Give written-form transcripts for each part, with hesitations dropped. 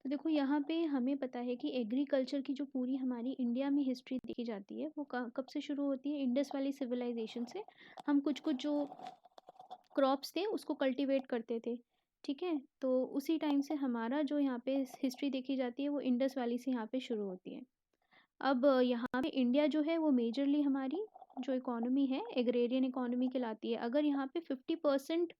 तो देखो यहाँ पे हमें पता है कि एग्रीकल्चर की जो पूरी हमारी इंडिया में हिस्ट्री देखी जाती है वो कब से शुरू होती है, इंडस वैली सिविलाइजेशन से। हम कुछ कुछ जो क्रॉप्स थे उसको कल्टीवेट करते थे, ठीक है। तो उसी टाइम से हमारा जो यहाँ पे हिस्ट्री देखी जाती है वो इंडस वैली से यहाँ पे शुरू होती है। अब यहाँ पे इंडिया जो है वो मेजरली हमारी जो इकोनॉमी है एग्रेरियन इकोनॉमी कहलाती है। अगर यहाँ पे 50%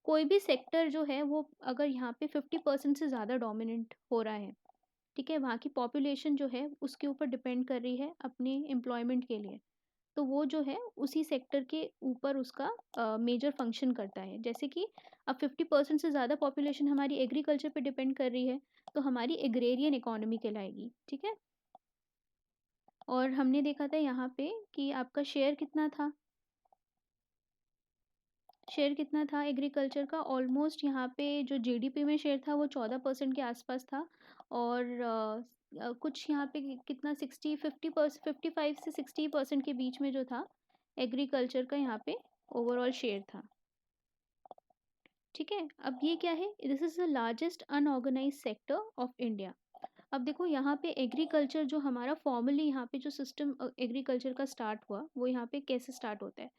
कोई भी सेक्टर जो है वो अगर यहाँ पे 50% से ज़्यादा डोमिनेंट हो रहा है, ठीक है, वहाँ की पॉपुलेशन जो है उसके ऊपर डिपेंड कर रही है अपने एम्प्लॉयमेंट के लिए, तो वो जो है उसी सेक्टर के ऊपर उसका मेजर फंक्शन करता है। जैसे कि अब 50% से ज़्यादा पॉपुलेशन हमारी एग्रीकल्चर पे डिपेंड कर रही है, तो हमारी एग्रेरियन इकोनॉमी कहलाएगी, ठीक है। और हमने देखा था यहाँ पे कि आपका शेयर कितना था एग्रीकल्चर का। ऑलमोस्ट यहाँ पे जो जीडीपी में शेयर था वो 14% के आसपास था। और कुछ यहाँ पे कितना 55 से 60% के बीच में जो था एग्रीकल्चर का यहाँ पे ओवरऑल शेयर था, ठीक है। अब ये क्या है, this is the largest unorganised sector of India. अब देखो यहाँ पे एग्रीकल्चर जो हमारा फॉर्मली यहाँ पे जो सिस्टम एग्रीकल्चर का स्टार्ट हुआ वो यहाँ पे कैसे स्टार्ट होता है।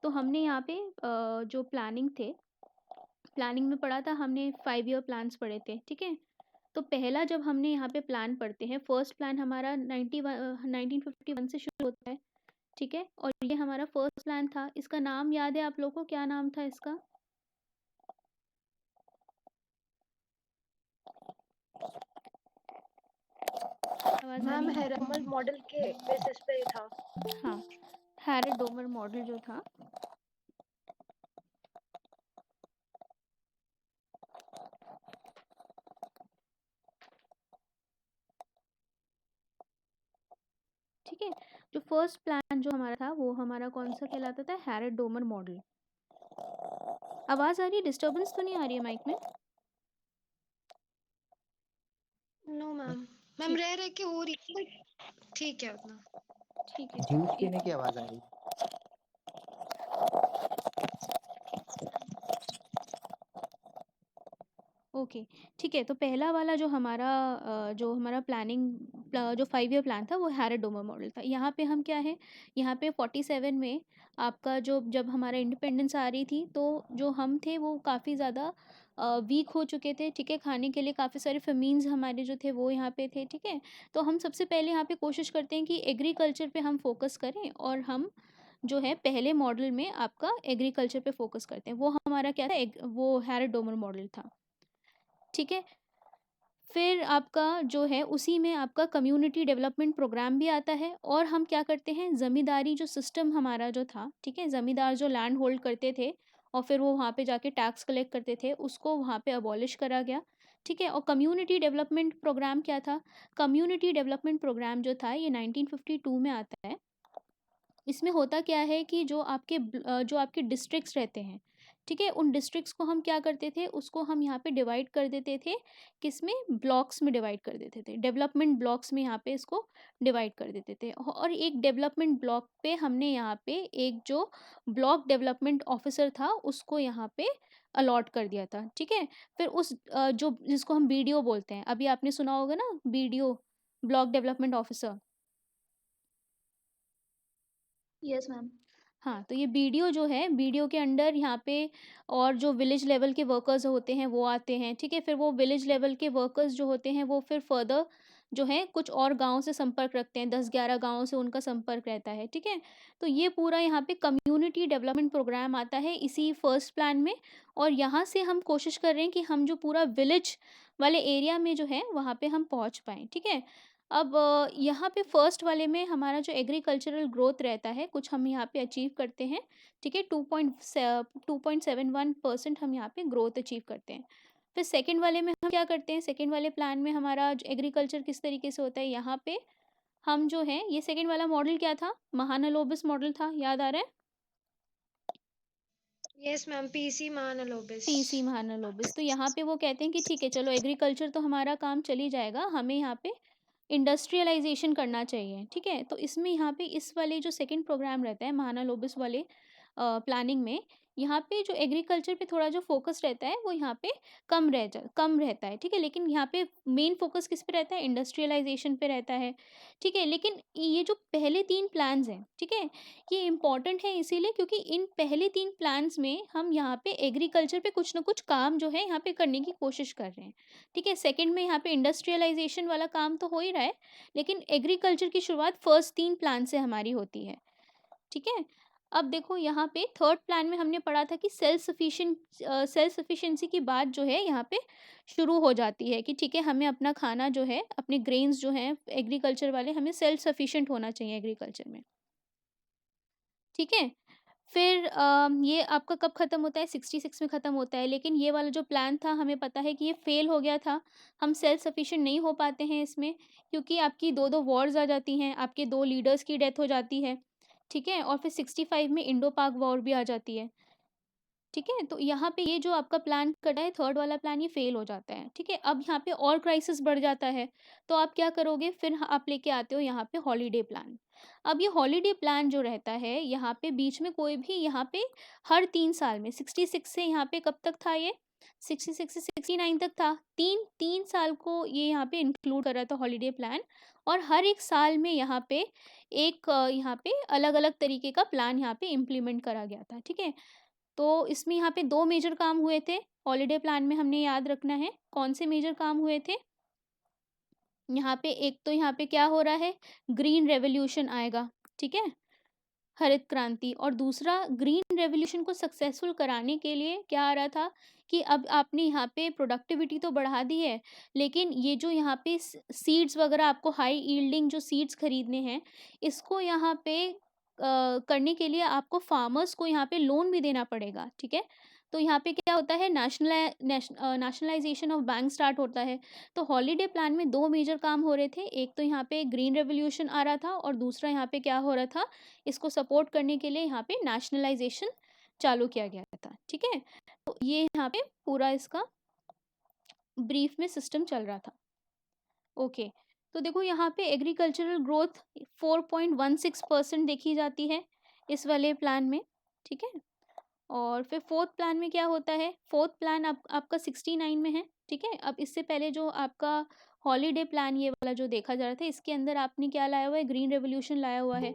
तो हमने यहाँ पे जो प्लानिंग में पढ़ा था, हमने 5 ईयर प्लान्स पढ़े थे, ठीक है। तो पहला जब हमने यहाँ पे प्लान पढ़ते हैं, फर्स्ट प्लान हमारा 1951 से शुरू होता है, ठीक है। और ये हमारा फर्स्ट प्लान था। इसका नाम याद है आप लोगों को, क्या नाम था इसका? आवाज आ मैम रही है? हेरमल मॉडल के बेसिस पे ही था। हाँ, हैरेड डोमर मॉडल जो था। ठीक है, जो फर्स्ट प्लान जो हमारा था वो हमारा कौन सा कहलाता था, हैरेड डोमर मॉडल। आवाज आ रही है? डिस्टर्बेंस तो नहीं आ रही है माइक में? नो मैम, मैम ठीक, रह रह के हो रही है but ठीक है उतना। ठीक है, जूस चलो पीने की आवाज आ रही है। ओके, ठीक है। तो पहला वाला जो हमारा जो 5 ईयर प्लान था वो हैरेड डोमर मॉडल था। यहाँ पे हम क्या है, यहाँ पे 47 में आपका जो जब हमारा इंडिपेंडेंस आ रही थी तो जो हम थे वो काफ़ी ज़्यादा वीक हो चुके थे, ठीक है। खाने के लिए काफ़ी सारे फेमीन्स हमारे जो थे वो यहाँ पे थे, ठीक है। तो हम सबसे पहले यहाँ पे कोशिश करते हैं कि एग्रीकल्चर पे हम फोकस करें, और हम जो है पहले मॉडल में आपका एग्रीकल्चर पे फोकस करते हैं। वो हमारा क्या था, वो हैरेड डोमर मॉडल था, ठीक है। फिर आपका जो है उसी में आपका कम्युनिटी डेवलपमेंट प्रोग्राम भी आता है। और हम क्या करते हैं, ज़मींदारी जो सिस्टम हमारा जो था, ठीक है, ज़मींदार जो लैंड होल्ड करते थे और फिर वो वहाँ पे जाके टैक्स कलेक्ट करते थे, उसको वहाँ पे अबॉलिश करा गया, ठीक है। और कम्युनिटी डेवलपमेंट प्रोग्राम क्या था, कम्युनिटी डेवलपमेंट प्रोग्राम जो था ये 1952 में आता है। इसमें होता क्या है कि जो आपके डिस्ट्रिक्ट्स रहते हैं, ठीक है, उन डिस्ट्रिक्ट्स को हम क्या करते थे, उसको हम यहाँ पे डिवाइड कर देते थे। किसमें? ब्लॉक्स में डिवाइड कर देते थे, डेवलपमेंट ब्लॉक्स में यहाँ पे इसको डिवाइड कर देते थे। और एक डेवलपमेंट ब्लॉक पे हमने यहाँ पे एक जो ब्लॉक डेवलपमेंट ऑफिसर था उसको यहाँ पे अलॉट कर दिया था, ठीक है। फिर जो जिसको हम बीडीओ बोलते हैं, अभी आपने सुना होगा ना, BDO, block development officer. Yes ma'am. हाँ, तो ये बीडीओ जो है, बीडीओ के अंडर यहाँ पे और जो विलेज लेवल के वर्कर्स होते हैं वो आते हैं, ठीक है। फिर वो विलेज लेवल के वर्कर्स जो होते हैं वो फिर फर्दर जो है कुछ और गाँव से संपर्क रखते हैं, 10-11 गाँव से उनका संपर्क रहता है, ठीक है। तो ये पूरा यहाँ पे कम्युनिटी डेवलपमेंट प्रोग्राम आता है इसी फर्स्ट प्लान में। और यहाँ से हम कोशिश कर रहे हैं कि हम जो पूरा विलेज वाले एरिया में जो है वहाँ पे हम पहुँच पाएँ, ठीक है। अब यहाँ पे फर्स्ट वाले में हमारा जो एग्रीकल्चरल ग्रोथ रहता है कुछ हम यहाँ पे अचीव करते हैं, ठीक है। 2.71% हम यहाँ पे ग्रोथ अचीव करते हैं। फिर सेकंड वाले में हम क्या करते हैं, सेकंड वाले प्लान में हमारा एग्रीकल्चर किस तरीके से होता है, यहाँ पे हम जो है ये सेकंड वाला मॉडल क्या था, महानलोबिस मॉडल था, याद आ रहा है? Yes ma'am, PC Mahalanobis. PC Mahalanobis. तो यहाँ पे वो कहते हैं कि ठीक है चलो एग्रीकल्चर तो हमारा काम चल ही जाएगा, हमें यहाँ पे इंडस्ट्रियलाइजेशन करना चाहिए, ठीक है। तो इसमें यहाँ पे इस वाले जो सेकंड प्रोग्राम रहता है महानालोबिस वाले प्लानिंग में यहाँ पे जो एग्रीकल्चर पे थोड़ा जो फ़ोकस रहता है वो यहाँ पे कम रहता है, ठीक है? लेकिन यहाँ पे मेन फ़ोकस किस पे रहता है? इंडस्ट्रियलाइज़ेशन पे रहता है, ठीक है? लेकिन ये जो पहले 3 प्लान्स हैं, ठीक है? ये इम्पोर्टेंट है इसीलिए क्योंकि इन पहले 3 प्लान्स में हम यहाँ पे एग्रीकल्चर पे कुछ न कुछ काम जो है यहाँ पे करने की कोशिश कर रहे हैं, ठीक है? सेकंड में यहाँ पे इंडस्ट्रियलाइज़ेशन वाला काम तो हो ही रहा है, लेकिन एग्रीकल्चर की शुरुआत फर्स्ट 3 प्लान से हमारी होती है, ठीक है? अब देखो यहाँ पे थर्ड प्लान में हमने पढ़ा था कि सेल्फ सफिशिएंसी की बात जो है यहाँ पे शुरू हो जाती है कि ठीक है, हमें अपना खाना जो है, अपने ग्रेन्स जो हैं एग्रीकल्चर वाले, हमें सेल्फ सफिशिएंट होना चाहिए एग्रीकल्चर में, ठीक है? फिर ये आपका कब ख़त्म होता है? 66 में ख़त्म होता है, लेकिन ये वाला जो प्लान था हमें पता है कि ये फ़ेल हो गया था। हम सेल्फ सफिशिएंट नहीं हो पाते हैं इसमें क्योंकि आपकी 2-2 वॉर्स आ जाती हैं, आपके 2 लीडर्स की डेथ हो जाती है, ठीक है? और फिर 65 में इंडो-पाक वॉर भी आ जाती है। ठीक है? तो यहाँ पे ये जो आपका प्लान कटा है, थर्ड वाला प्लान, ये फ़ेल हो जाता है, ठीक है? अब यहाँ पे और क्राइसिस बढ़ जाता है, तो आप क्या करोगे? फिर आप लेके आते हो यहाँ पे हॉलिडे प्लान। अब ये हॉलिडे प्लान जो रहता है, यहाँ पे बीच में कोई भी यहाँ पे हर 3 साल में 66 से यहाँ पे कब तक था ये? 66 से 69 तक था। 3 साल को ये यहाँ पे इंक्लूड कर रहा था हॉलिडे प्लान और हर एक साल में यहाँ पे यहाँ पे अलग-अलग तरीके का प्लान यहाँ पे इम्प्लीमेंट करा गया था, ठीक है? तो इसमें यहाँ पे 2 मेजर काम हुए थे, हॉलिडे प्लान में हमने याद रखना है। कौन से मेजर काम हुए थे? यहाँ पे एक तो यहाँ पे क्या हो रहा है, ग्रीन रेवोल्यूशन आएगा, ठीक है? हरित क्रांति। और दूसरा ग्रीन रेवोल्यूशन को सक्सेसफुल कराने के लिए क्या आ रहा था कि अब आपने यहाँ पे प्रोडक्टिविटी तो बढ़ा दी है, लेकिन ये जो यहाँ पे सीड्स वगैरह आपको हाई यील्डिंग जो सीड्स खरीदने हैं, इसको यहाँ पे करने के लिए आपको फार्मर्स को यहाँ पे लोन भी देना पड़ेगा, ठीक है? तो यहाँ पे क्या होता है, नेशनलाइजेशन ऑफ बैंक स्टार्ट होता है। तो हॉलिडे प्लान में 2 मेजर काम हो रहे थे। एक तो यहाँ पे ग्रीन रेवोल्यूशन आ रहा था और दूसरा यहाँ पे क्या हो रहा था, इसको सपोर्ट करने के लिए यहाँ पे नेशनलाइजेशन चालू किया गया था, ठीक है? तो ये यहाँ पे पूरा इसका ब्रीफ में सिस्टम चल रहा था। ओके, तो देखो यहाँ पे एग्रीकल्चरल ग्रोथ 4.16% देखी जाती है इस वाले प्लान में, ठीक है? और फिर फोर्थ प्लान में क्या होता है, फोर्थ प्लान आपका 69 में है, ठीक है? अब इससे पहले जो आपका हॉलीडे प्लान ये वाला जो देखा जा रहा था, इसके अंदर आपने क्या लाया हुआ है, ग्रीन रेवोल्यूशन लाया हुआ है।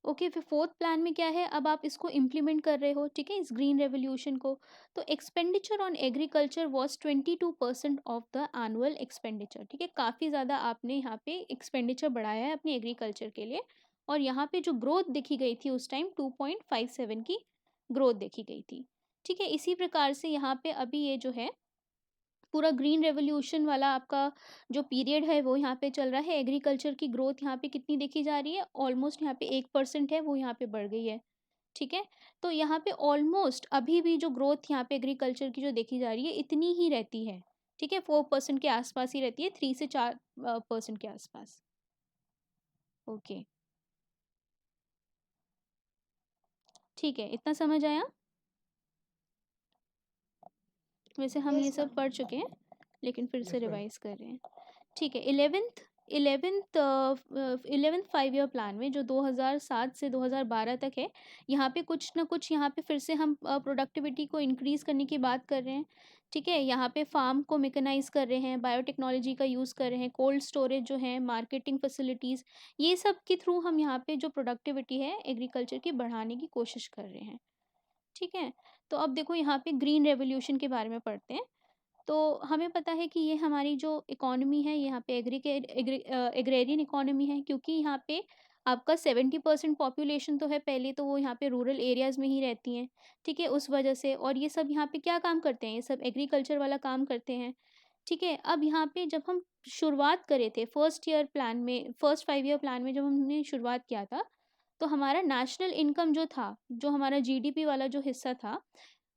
ओके, फिर फोर्थ प्लान में क्या है, अब आप इसको इम्प्लीमेंट कर रहे हो, ठीक है, इस ग्रीन रेवोल्यूशन को। तो expenditure on agriculture was 22% of the annual expenditure, ठीक है? काफ़ी ज़्यादा आपने यहाँ पे एक्सपेंडिचर बढ़ाया है अपनी एग्रीकल्चर के लिए। और यहाँ पे जो ग्रोथ देखी गई थी उस टाइम 2.57 की ग्रोथ देखी गई थी, ठीक है? इसी प्रकार से यहाँ पे अभी ये जो है पूरा ग्रीन रेवोल्यूशन वाला आपका जो पीरियड है वो यहाँ पे चल रहा है। एग्रीकल्चर की ग्रोथ यहाँ पे कितनी देखी जा रही है, ऑलमोस्ट यहाँ पे 1% है, वो यहाँ पे बढ़ गई है, ठीक है? तो यहाँ पे ऑलमोस्ट अभी भी जो ग्रोथ यहाँ पे एग्रीकल्चर की जो देखी जा रही है इतनी ही रहती है, ठीक है? 4% के आसपास ही रहती है, 3 से 4% के आसपास। ओके, ठीक है, इतना समझ आया? वैसे हम ये यस सब मैम। पढ़ चुके हैं, लेकिन फिर से यस मैम। रिवाइज कर रहे हैं। ठीक है, 11th 5 ईयर प्लान में जो 2007 से 2012 तक है, यहाँ पे कुछ ना कुछ यहाँ पे फिर से हम प्रोडक्टिविटी को इंक्रीज़ करने की बात कर रहे हैं, ठीक है? यहाँ पे फार्म को मेकेनाइज़ कर रहे हैं, बायोटेक्नोलॉजी का यूज़ कर रहे हैं, कोल्ड स्टोरेज जो है, मार्केटिंग फैसिलिटीज़, ये सब के थ्रू हम यहाँ पे जो प्रोडक्टिविटी है एग्रीकल्चर की बढ़ाने की कोशिश कर रहे हैं, ठीक है? तो अब देखो यहाँ पे ग्रीन रेवोल्यूशन के बारे में पढ़ते हैं। तो हमें पता है कि ये हमारी जो इकोनॉमी है यहाँ पे एग्रेरियन इकोनॉमी है, क्योंकि यहाँ पे आपका 70% पॉपुलेशन तो है, पहले तो वो यहाँ पे रूरल एरियाज़ में ही रहती हैं, ठीक है? उस वजह से, और ये सब यहाँ पे क्या काम करते हैं, ये सब एग्रीकल्चर वाला काम करते हैं, ठीक है? अब यहाँ पे जब हम शुरुआत करे थे फर्स्ट 5 ईयर प्लान में जब हमने शुरुआत किया था, तो हमारा नेशनल इनकम जो था, जो हमारा जीडीपी वाला जो हिस्सा था,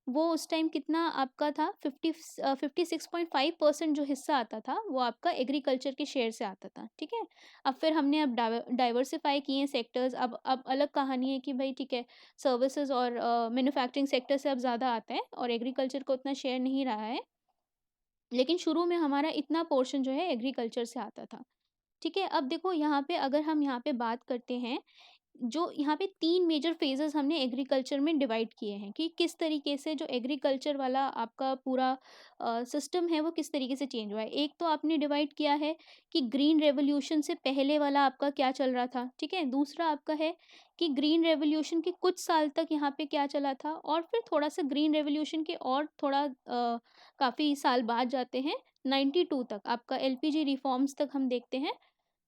वो उस टाइम कितना आपका था, 56.5% जो हिस्सा आता था वो आपका एग्रीकल्चर के शेयर से आता था, ठीक है? अब फिर हमने अब डाइवर्सिफाई किए हैं सेक्टर्स, अब अलग कहानी है कि भाई ठीक है, सर्विसेज और मैन्युफैक्चरिंग सेक्टर से अब ज़्यादा आता है और एग्रीकल्चर को उतना शेयर नहीं रहा है, लेकिन शुरू में हमारा इतना पोर्शन जो है एग्रीकल्चर से आता था, ठीक है, अब देखो यहाँ पे अगर हम यहाँ पे बात करते हैं, जो यहाँ पे 3 मेजर फ़ेजेज़ हमने एग्रीकल्चर में डिवाइड किए हैं कि किस तरीके से जो एग्रीकल्चर वाला आपका पूरा सिस्टम है वो किस तरीके से चेंज हुआ है। एक तो आपने डिवाइड किया है कि ग्रीन रेवोल्यूशन से पहले वाला आपका क्या चल रहा था, ठीक है? दूसरा आपका है कि ग्रीन रेवोल्यूशन के कुछ साल तक यहाँ पे क्या चला था, और फिर थोड़ा-सा ग्रीन रेवोल्यूशन के और थोड़ा काफ़ी साल बाद जाते हैं, 92 तक आपका एलपीजी रिफॉर्म्स तक हम देखते हैं,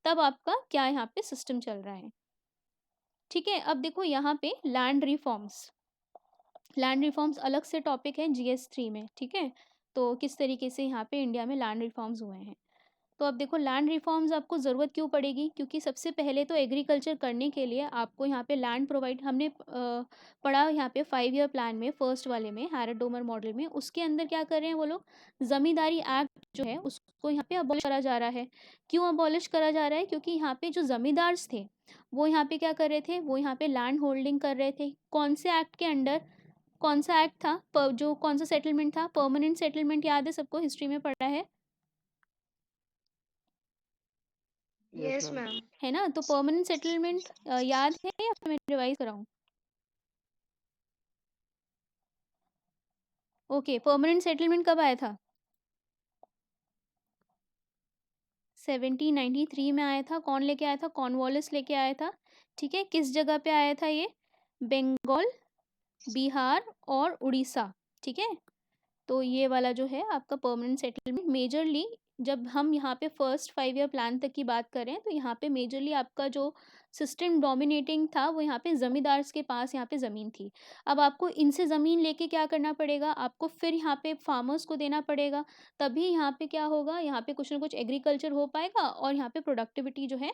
तब आपका क्या यहाँ पे सिस्टम चल रहा है। ठीक है, अब देखो यहाँ पे लैंड रिफॉर्म्स अलग से टॉपिक है जीएस 3 में, ठीक है? तो किस तरीके से यहाँ पे इंडिया में लैंड रिफॉर्म्स हुए हैं। तो अब देखो लैंड रिफॉर्म्स आपको ज़रूरत क्यों पड़ेगी, क्योंकि सबसे पहले तो एग्रीकल्चर करने के लिए आपको यहाँ पे लैंड प्रोवाइड हमने पढ़ा यहाँ पे 5 ईयर प्लान में, फर्स्ट वाले में हैरड डोमर मॉडल में, उसके अंदर क्या कर रहे हैं वो लोग, ज़मींदारी एक्ट जो है उसको यहाँ पे अबॉलिश करा जा रहा है। क्यों अबॉलिश करा जा रहा है, क्योंकि यहाँ पे जो ज़मींदार्स थे वो यहाँ पे क्या कर रहे थे, वो यहाँ पे लैंड होल्डिंग कर रहे थे। कौन से एक्ट के अंडर, कौन सा एक्ट था, जो कौन सा सेटलमेंट था, परमानेंट सेटलमेंट, याद है सबको, हिस्ट्री में पढ़ा यस मैम। है ना? तो परमानेंट सेटलमेंट याद है या फिर मैं रिवाइज कराऊं? ओके, परमानेंट सेटलमेंट कब आया था? 1793 में आया था। कौन लेके आया था? कॉर्नवालिस लेके आया था। ठीक है, किस जगह पे आया था ये? बंगाल, बिहार और उड़ीसा। ठीक है, तो ये वाला जो है आपका परमानेंट सेटलमेंट मेजरली, जब हम यहाँ पे फर्स्ट 5 ईयर प्लान तक की बात करें तो यहाँ पे मेजरली आपका जो सिस्टम डोमिनेटिंग था वो यहाँ पे ज़मींदार्स के पास यहाँ पे ज़मीन थी। अब आपको इनसे ज़मीन लेके क्या करना पड़ेगा, आपको फिर यहाँ पे फार्मर्स को देना पड़ेगा, तभी यहाँ पे क्या होगा, यहाँ पे कुछ ना कुछ एग्रीकल्चर हो पाएगा और यहाँ पे प्रोडक्टिविटी जो है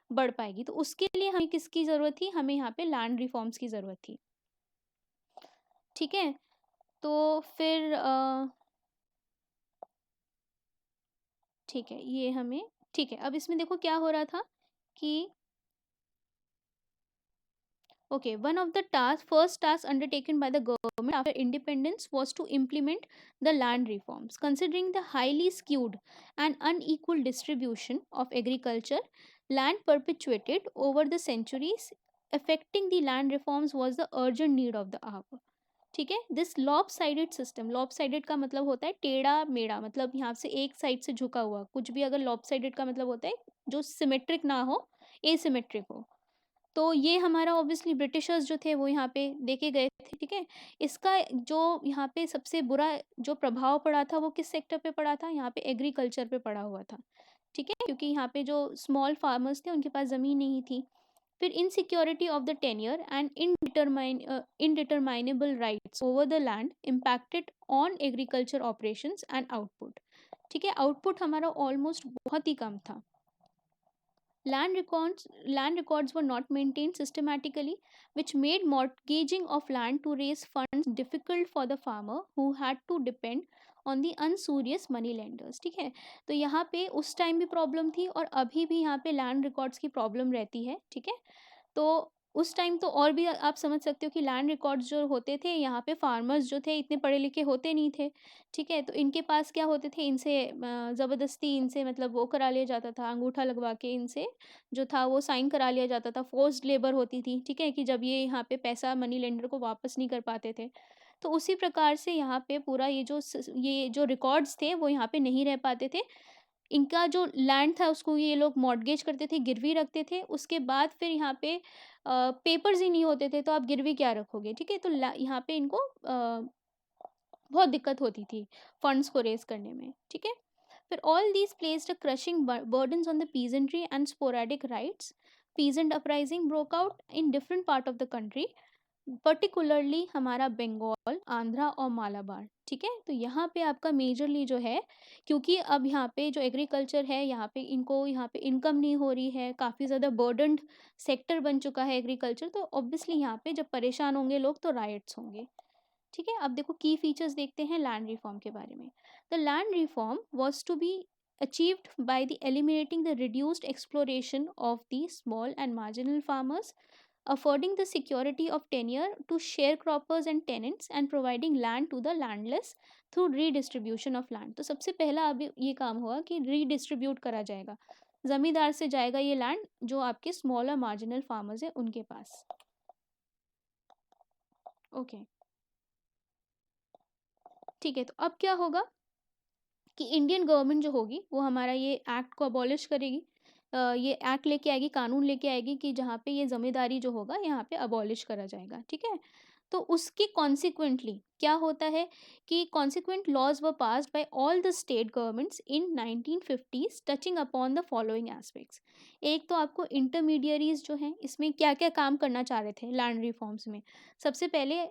बढ़ पाएगी। तो उसके लिए हमें किसकी ज़रूरत थी, हमें यहाँ पे लैंड रिफॉर्म्स की ज़रूरत थी। ठीक है, तो फिर ठीक है, ये हमें, ठीक है, अब इसमें देखो क्या हो रहा था कि okay, one of the first tasks undertaken by the government after independence was to implement the land reforms. Considering the highly skewed and unequal distribution of agriculture, land perpetuated over the centuries, affecting the land reforms was the urgent need of the hour. ठीक है, this lop sided system, lop sided का मतलब होता है टेढ़ा मेढ़ा, मतलब यहाँ से एक साइड से झुका हुआ कुछ भी, अगर लॉप साइडेड का मतलब होता है जो सिमेट्रिक ना हो, एसिमेट्रिक हो। तो ये हमारा ऑब्वियसली ब्रिटिशर्स जो थे वो यहाँ पे देके गए थे। ठीक है, इसका जो यहाँ पे सबसे बुरा जो प्रभाव पड़ा था वो किस सेक्टर पे पड़ा था, यहाँ पे एग्रीकल्चर पे पड़ा हुआ था। ठीक है, क्योंकि यहाँ पे जो स्मॉल फार्मर्स थे उनके पास ज़मीन नहीं थी। फिर insecurity of the tenure and indeterminable rights over the land impacted on agriculture operations and output. ठीक है, आउटपुट हमारा ऑलमोस्ट बहुत ही कम था। Land records were not maintained systematically, which made mortgaging of land to raise funds difficult for the farmer who had to depend on the unserious money lenders. ठीक है, तो यहाँ पे उस टाइम भी प्रॉब्लम थी और अभी भी यहाँ पे लैंड रिकॉर्ड्स की प्रॉब्लम रहती है। ठीक है, तो उस टाइम तो और भी आप समझ सकते हो कि लैंड रिकॉर्ड्स जो होते थे, यहाँ पे फार्मर्स जो थे इतने पढ़े लिखे होते नहीं थे। ठीक है, तो इनके पास क्या होते थे, इनसे ज़बरदस्ती इनसे मतलब वो करा लिया जाता था, अंगूठा लगवा के इनसे जो था वो साइन करा लिया जाता था, फोर्स्ड लेबर होती थी। ठीक है, कि जब ये यहाँ पे पैसा मनी लेंडर को वापस नहीं कर पाते थे, तो उसी प्रकार से यहाँ पे पूरा ये जो रिकॉर्ड्स थे वो यहाँ पे नहीं रह पाते थे। इनका जो लैंड था उसको ये लोग मॉर्टगेज करते थे, गिरवी रखते थे, उसके बाद फिर यहाँ पे पेपर्स ही नहीं होते थे, तो आप गिरवी क्या रखोगे। ठीक है, तो यहाँ पे इनको बहुत दिक्कत होती थी फंड्स को रेज करने में। ठीक है, फिर all these placed a crushing burdens on the peasantry and sporadic rights. Peasant uprising broke out in different part of the country, particularly हमारा बंगाल, आंध्रा और मालाबार। ठीक है, तो यहाँ पे आपका मेजरली जो है, क्योंकि अब यहाँ पे जो एग्रीकल्चर है यहाँ पे इनको यहाँ पे इनकम नहीं हो रही है, काफ़ी ज़्यादा बर्डन्ड सेक्टर बन चुका है एग्रीकल्चर, तो ऑब्वियसली यहाँ पे जब परेशान होंगे लोग तो राइट्स होंगे। ठीक है, अब देखो की फीचर्स देखते हैं लैंड रिफॉर्म के बारे में। The land reform was to be achieved by the eliminating the reduced exploration of the small and marginal farmers, affording the security of tenure to sharecroppers and tenants, and providing land to the landless through redistribution of land। तो सबसे पहला अभी ये काम हुआ कि redistribute करा जाएगा, ज़मींदार से जाएगा ये लैंड जो आपके स्मॉलर मार्जिनल फार्मर्स हैं उनके पास। ओके, ठीक है। तो अब क्या होगा कि इंडियन गवर्नमेंट जो होगी वो हमारा ये एक्ट को अबॉलिश करेगी। ये एक्ट लेके आएगी, कानून लेके आएगी कि जहाँ पे ये ज़मींदारी जो होगा यहाँ पे अबॉलिश करा जाएगा, ठीक है? तो उसके कॉन्सिक्वेंटली क्या होता है कि consequent laws were passed by all the state governments in 1950s touching upon the following aspects. एक तो आपको इंटरमीडियरीज जो हैं इसमें क्या क्या काम करना चाह रहे थे लैंड रिफॉर्म्स में। सबसे पहले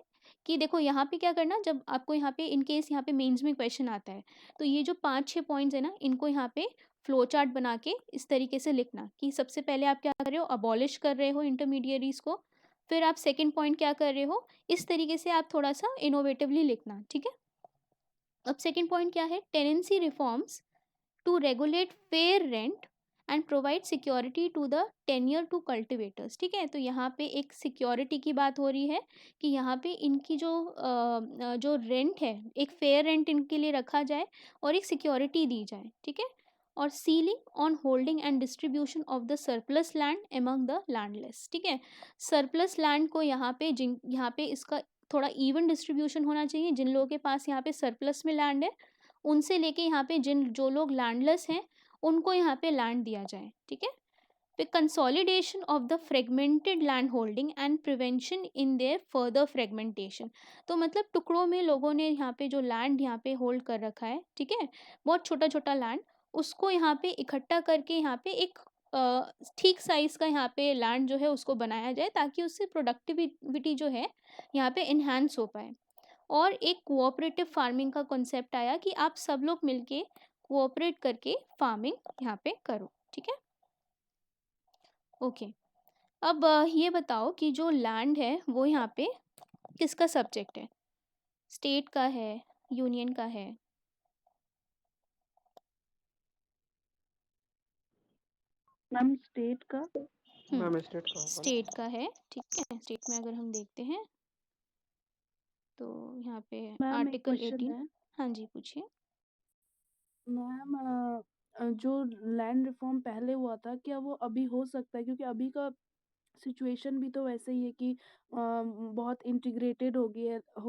कि देखो यहाँ पे क्या करना, जब आपको यहाँ पे इन केस यहाँ पे मेंस में क्वेश्चन आता है तो ये जो 5-6 पॉइंट्स है ना, इनको यहाँ पे फ्लो चार्ट बना के इस तरीके से लिखना कि सबसे पहले आप क्या कर रहे हो, अबॉलिश कर रहे हो इंटरमीडियरीज को। फिर आप सेकंड पॉइंट क्या कर रहे हो, इस तरीके से आप थोड़ा सा इनोवेटिवली लिखना, ठीक है। अब सेकंड पॉइंट क्या है, tenancy reforms to regulate fair rent and provide security to the tenure to cultivators, ठीक है। तो यहाँ पे एक सिक्योरिटी की बात हो रही है कि यहाँ पे इनकी जो रेंट है, एक फेयर रेंट इनके लिए रखा जाए और एक सिक्योरिटी दी जाए, ठीक है। और ceiling on holding and distribution of the surplus land among the landless, ठीक है। सरप्लस लैंड को यहाँ पे इसका थोड़ा इवन डिस्ट्रीब्यूशन होना चाहिए। जिन लोगों के पास यहाँ पे सरप्लस में लैंड है उनसे लेके यहाँ पे जिन जो लोग लैंडलेस हैं उनको यहाँ पे लैंड दिया जाए, ठीक है। फिर consolidation of the fragmented land holding and prevention in their further fragmentation. तो मतलब टुकड़ों में लोगों ने यहाँ पे जो लैंड यहाँ पे होल्ड कर रखा है, ठीक है, बहुत छोटा छोटा लैंड, उसको यहाँ पे इकट्ठा करके यहाँ पे एक ठीक साइज का यहाँ पे लैंड जो है उसको बनाया जाए ताकि उससे प्रोडक्टिविटी जो है यहाँ पे इन्हांस हो पाए। और एक कोऑपरेटिव फार्मिंग का कॉन्सेप्ट आया कि आप सब लोग मिलके कोऑपरेट करके फार्मिंग यहाँ पे करो, ठीक है। ओके, अब ये बताओ कि जो लैंड है वो यहाँ पे किसका सब्जेक्ट है, स्टेट का है, यूनियन का है? मैम स्टेट का। हम्म, मैम स्टेट का होगा ना। स्टेट का है, ठीक है। स्टेट में अगर हम देखते हैं तो यहाँ पे मैम एक आर्टिकल क्वेश्चन 18। है। हाँ जी, पूछिए। मैम जो लैंड रिफॉर्म पहले हुआ था क्या वो अभी हो सकता है, क्योंकि अभी का सिचुएशन भी तो वैसे ही है कि बहुत इंटीग्रेटेड हो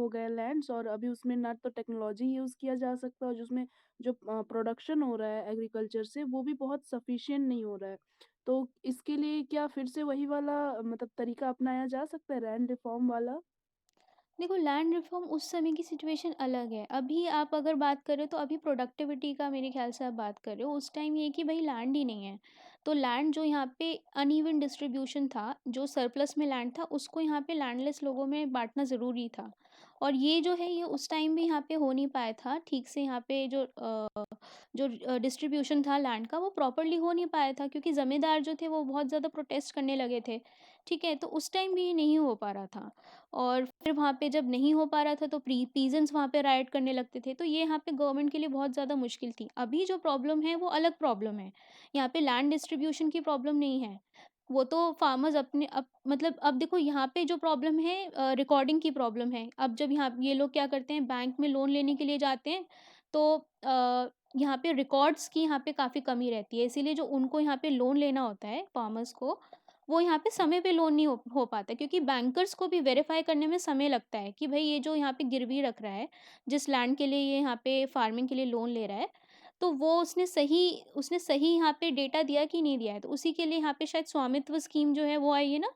गया लैंड्स, और अभी उसमें ना तो टेक्नोलॉजी यूज़ किया जा सकता और जिसमें जो प्रोडक्शन हो रहा है एग्रीकल्चर से वो भी बहुत सफिशिएंट नहीं हो रहा है। तो इसके लिए क्या फिर से वही वाला मतलब तरीका अपनाया जा सकता है लैंड रिफॉर्म वाला? देखो, लैंड रिफॉर्म उस समय की सिचुएशन अलग है। अभी आप अगर बात करें तो अभी प्रोडक्टिविटी का मेरे ख्याल से आप बात कर रहे हो। उस टाइम ये कि भाई लैंड ही नहीं है, तो लैंड जो यहाँ पे अनइवन डिस्ट्रीब्यूशन था, जो सरप्लस में लैंड था उसको यहाँ पे लैंडलेस लोगों में बांटना ज़रूरी था। और ये जो है ये उस टाइम भी यहाँ पे हो नहीं पाया था ठीक से। यहाँ पे जो डिस्ट्रीब्यूशन था लैंड का वो प्रॉपरली हो नहीं पाया था क्योंकि ज़मींदार जो थे वो बहुत ज़्यादा प्रोटेस्ट करने लगे थे, ठीक है। तो उस टाइम भी ये नहीं हो पा रहा था। और फिर वहाँ पे जब नहीं हो पा रहा था तो पीजेंट्स वहाँ पे राइट करने लगते थे, तो ये यहाँ पे गवर्नमेंट के लिए बहुत ज़्यादा मुश्किल थी। अभी जो प्रॉब्लम है वो अलग प्रॉब्लम है, यहाँ पे लैंड डिस्ट्रीब्यूशन की प्रॉब्लम नहीं है। वो तो फार्मर्स अपने अब मतलब अब देखो यहाँ पे जो प्रॉब्लम है रिकॉर्डिंग की प्रॉब्लम है। अब जब यहाँ ये लोग क्या करते हैं, बैंक में लोन लेने के लिए जाते हैं तो यहाँ पे रिकॉर्ड्स की यहाँ पे काफ़ी कमी रहती है, इसीलिए जो उनको यहाँ पे लोन लेना होता है फार्मर्स को, वो यहाँ पे समय पे लोन नहीं हो पाता क्योंकि बैंकर्स को भी वेरीफाई करने में समय लगता है कि भाई ये जो यहाँ पे गिरवी रख रहा है, जिस लैंड के लिए ये यहाँ पे फार्मिंग के लिए लोन ले रहा है, तो वो उसने सही यहाँ पे डेटा दिया कि नहीं दिया है। तो उसी के लिए यहाँ पे शायद स्वामित्व स्कीम जो है वो आई है ना,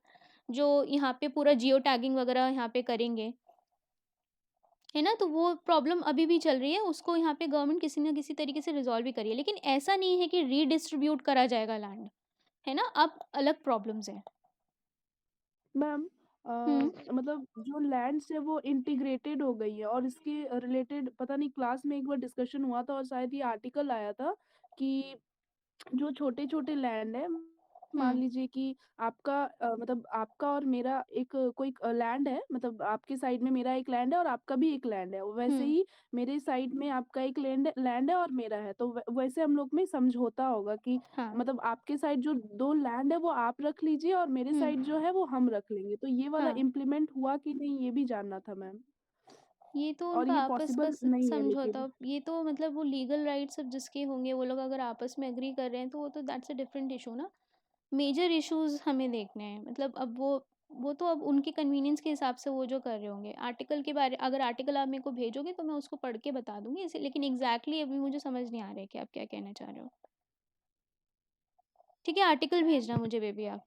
जो यहाँ पे पूरा जियो टैगिंग वगैरह यहाँ पे करेंगे, है ना। तो वो प्रॉब्लम अभी भी चल रही है, उसको यहाँ पे गवर्नमेंट किसी ना किसी तरीके से रिजॉल्व भी करिए, लेकिन ऐसा नहीं है कि रीडिस्ट्रीब्यूट करा जाएगा लैंड, है ना। अब अलग प्रॉब्लम्स है। मैम हम्म। मतलब जो लैंड्स है वो इंटीग्रेटेड हो गई है, और इसके रिलेटेड पता नहीं क्लास में एक बार डिस्कशन हुआ था और शायद ये आर्टिकल आया था कि जो छोटे छोटे लैंड है, मान हम्म। लीजिए कि आपका मतलब आपका और मेरा एक कोई लैंड है, मतलब आपके साइड में मेरा एक लैंड है और आपका भी एक लैंड है, वैसे हम्म। ही मेरे साइड में आपका एक लैंड लैंड है और मेरा है, तो वैसे हम लोग में समझौता होगा कि हाँ। मतलब आपके साइड जो दो लैंड है वो आप रख लीजिए और मेरे साइड हम्म। जो है वो हम रख लेंगे। तो ये वाला हाँ। इम्प्लीमेंट हुआ कि नहीं ये भी जानना था मैम। ये तो और उनका ये आपस का पॉसिबल नहीं है लेकिन। समझौता, ये तो मतलब वो लीगल राइट्स अब जिसके होंगे, वो लोग अगर आपस में एग्री कर रहे हैं तो वो तो दैट्स अ डिफरेंट इशू ना। मेजर इश्यूज हमें देखने हैं, मतलब अब वो तो अब उनके कन्वीनियंस के हिसाब से वो जो कर रहे होंगे। आर्टिकल के बारे, अगर आर्टिकल आप मेरे को भेजोगे तो मैं उसको पढ़ के बता दूंगी इसे, लेकिन एग्जैक्टली अभी मुझे समझ नहीं आ रहा है कि आप क्या कहना चाह रहे हो। ठीक है, आर्टिकल भेजना मुझे बेबी आप।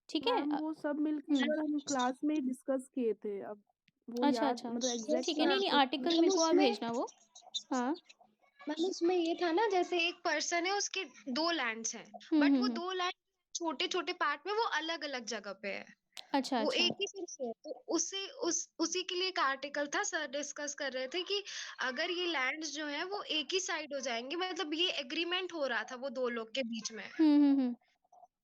ठीक है मैम वो सब मिलके एक हम्म। बार हम क्लास में ही डिस्कस किए थे, अब वो अच्छा याद अच्छा, मतलब ठीक एग्जैक्ट है, मैं नहीं नहीं, आपको आर्टिकल मैम मेरे को आप उसमें भेजना वो। हाँ। मैम उसमें ये था ना, जैसे एक पर्सन है, उसके 2 लैंड्स हैं, बट वो हम्म। 2 लैंड छोटे-छोटे पार्ट में वो अलग-अलग जगह पे है। अच्छा वो अच्छा। एक ही फिर से है, तो उससे उसी के लिए एक आर्टिकल था, सर डिस्कस कर रहे थे कि अगर ये लैंड्स जो हैं वो एक ही साइड हो जाएँगे, मतलब ये एग्रीमेंट हो रहा था वो 2 लोग के बीच में, हम्म।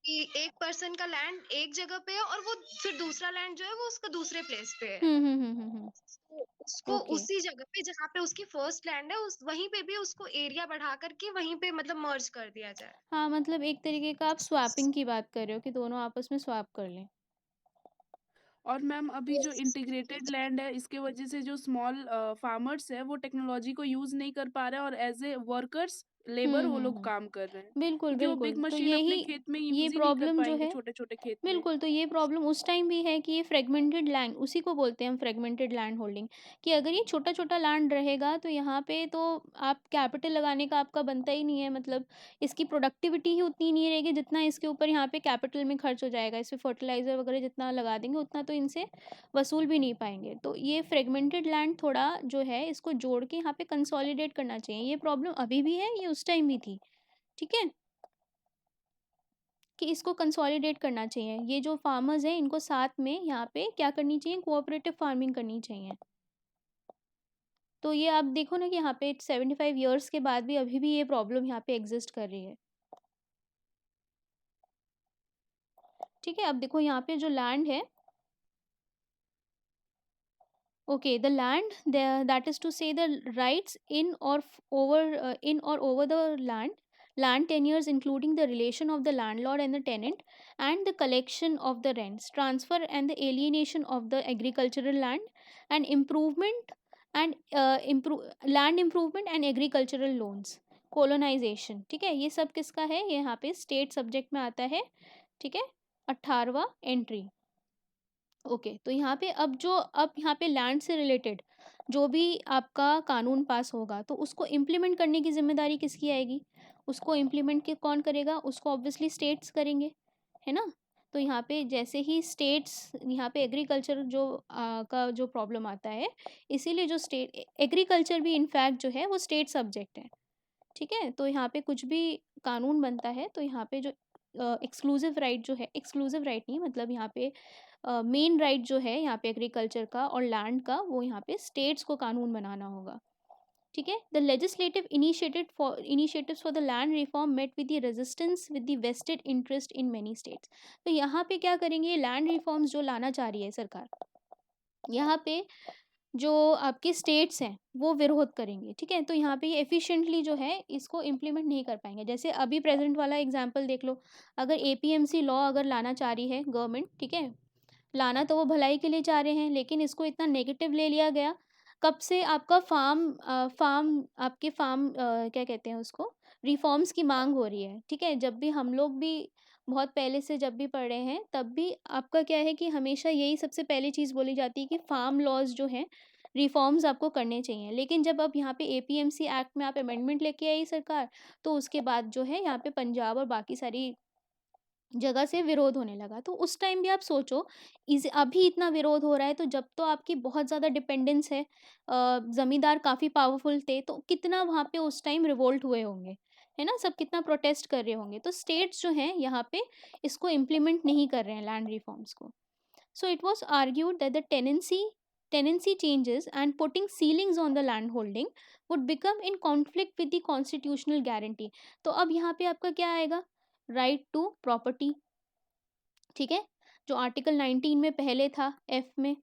कि एक पर्सन का लैंड एक जगह पे है और वो फिर दूसरा लैंड जो है वो उसका दूसरे प्लेस पे है। हम्म। तो उसको ओके। उसी जगह पे जहाँ पे उसकी फर्स्ट लैंड है, उस वहीं पे भी उसको एरिया बढ़ा करके वहीं पे मतलब मर्ज कर दिया जाए। हाँ, मतलब एक तरीके का आप स्वैपिंग की बात कर रहे हो कि दोनों आपस में स्वैप कर लें। और मैम अभी जो इंटीग्रेटेड लैंड है इसके वजह से जो स्मॉल फार्मर्स है वो टेक्नोलॉजी को यूज नहीं कर पा रहे हैं और एज ए वर्कर्स लेबर वो लोग काम कर रहे हैं, बिल्कुल, क्योंकि वो बिग बिल्कुल। तो मशीन अपने यही खेत में ये यूज ही नहीं कर प्रॉब्लम जो पाएंगे है, छोटे छोटे खेत में। बिल्कुल, तो ये प्रॉब्लम उस टाइम भी है कि ये फ्रेगमेंटेड लैंड, उसी को बोलते हैं हम फ्रेगमेंटेड लैंड होल्डिंग, कि अगर ये छोटा-छोटा लैंड रहेगा तो यहाँ पे तो आप कैपिटल लगाने का आपका बनता ही नहीं है, मतलब इसकी प्रोडक्टिविटी ही उतनी नहीं रहेगी जितना इसके ऊपर यहाँ पे कैपिटल में खर्च हो जाएगा। इसमें फर्टिलाइज़र वगैरह जितना लगा देंगे उतना तो इनसे वसूल भी नहीं पाएँगे। तो ये फ्रेगमेंटेड लैंड थोड़ा जो है इसको जोड़ के यहाँ पे कंसोलिडेट करना चाहिए। ये प्रॉब्लम अभी भी है, ये उस टाइम भी थी। ठीक है? कि इसको कंसोलिडेट करना चाहिए। ये जो फार्मर्स हैं इनको साथ में यहाँ पे क्या करनी चाहिए, कोऑपरेटिव फार्मिंग करनी चाहिए। तो ये आप देखो ना कि यहाँ पे 75 इयर्स के बाद भी अभी भी ये प्रॉब्लम यहाँ पे एग्जिस्ट कर रही है। ठीक है, अब देखो यहाँ पे जो लैंड है, okay, the land there, that is to say the rights in or over the land tenures, including the relation of the landlord and the tenant, and the collection of the rents, transfer and the alienation of the agricultural land, and improvement and improve land improvement and agricultural loans, colonization। ठीक है, ये सब किसका है, ये यहाँ पे state subject में आता है। ठीक है, 18वां एंट्री। ओके, तो यहाँ पे अब यहाँ पे लैंड से रिलेटेड जो भी आपका कानून पास होगा तो उसको इम्प्लीमेंट करने की जिम्मेदारी किसकी आएगी, उसको इम्प्लीमेंट के कौन करेगा, उसको ऑब्वियसली स्टेट्स करेंगे, है ना। तो यहाँ पे जैसे ही स्टेट्स, यहाँ पे एग्रीकल्चर जो का जो प्रॉब्लम आता है, इसीलिए जो स्टेट एग्रीकल्चर भी इनफैक्ट जो है वो स्टेट सब्जेक्ट है। ठीक है, तो यहाँ पे कुछ भी कानून बनता है तो यहाँ पे जो एक्सक्लूसिव राइट जो है, एक्सक्लूसिव राइट नहीं, मतलब यहाँ पे मेन राइट जो है यहाँ पे एग्रीकल्चर का और लैंड का, वो यहाँ पे स्टेट्स को कानून बनाना होगा। ठीक है, the legislative initiatives for the land reform met with the resistance with the vested interest in many states. तो यहाँ पे क्या करेंगे, लैंड रिफॉर्म्स जो लाना चाह रही है सरकार, यहाँ पे जो आपके स्टेट्स हैं वो विरोध करेंगे। ठीक है, तो यहाँ पे ये एफिशिएंटली जो है इसको इम्प्लीमेंट नहीं कर पाएंगे। जैसे अभी प्रेजेंट वाला एग्जांपल देख लो, अगर एपीएमसी लॉ अगर लाना चाह रही है गवर्नमेंट, ठीक है, लाना तो वो भलाई के लिए चाह रहे हैं, लेकिन इसको इतना नेगेटिव ले लिया गया। कब से आपका फार्म क्या कहते हैं उसको, रिफॉर्म्स की मांग हो रही है। ठीक है, जब भी हम लोग भी बहुत पहले से जब भी पढ़े हैं तब भी आपका क्या है कि हमेशा यही सबसे पहली चीज़ बोली जाती है कि फार्म लॉज जो हैं रिफॉर्म्स आपको करने चाहिए। लेकिन जब अब यहाँ पे एपीएमसी एक्ट में आप अमेंडमेंट लेके आई सरकार, तो उसके बाद जो है यहाँ पे पंजाब और बाकी सारी जगह से विरोध होने लगा। तो उस टाइम भी आप सोचो, इस अभी इतना विरोध हो रहा है तो जब तो आपकी बहुत ज़्यादा डिपेंडेंस है, ज़मींदार काफ़ी पावरफुल थे, तो कितना वहाँ पे उस टाइम रिवोल्ट हुए होंगे, है ना, सब कितना प्रोटेस्ट कर रहे होंगे। तो स्टेट्स जो हैं यहाँ पे इसको इम्प्लीमेंट नहीं कर रहे हैं लैंड रिफॉर्म्स को। So it was argued that the tenancy changes and putting ceilings on the land holding would become in conflict with the constitutional guarantee। तो अब यहाँ पे आपका क्या आएगा, राइट टू प्रॉपर्टी। ठीक है, जो आर्टिकल 19 में पहले था एफ में,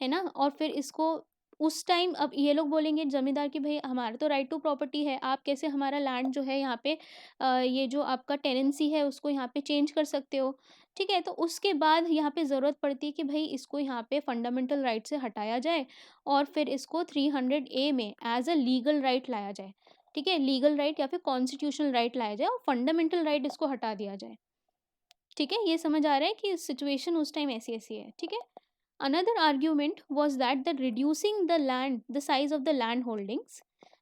है ना, और फिर इसको उस टाइम अब ये लोग बोलेंगे ज़मींदार कि भई हमारा तो राइट टू प्रॉपर्टी है, आप कैसे हमारा लैंड जो है यहाँ पे ये जो आपका टेनेंसी है उसको यहाँ पे चेंज कर सकते हो, ठीक है? तो उसके बाद यहाँ पे ज़रूरत पड़ती है कि भई इसको यहाँ पे फंडामेंटल राइट से हटाया जाए और फिर इसको 300 ए में एज़ अ लीगल राइट लाया जाए, ठीक है? लीगल राइट या फिर कॉन्स्टिट्यूशनल राइट लाया जाए और फंडामेंटल राइट इसको हटा दिया जाए, ठीक है? ये समझ आ रहा है कि सिचुएशन उस टाइम ऐसी-ऐसी है, ठीक है? Another argument was that reducing the size of the land holdings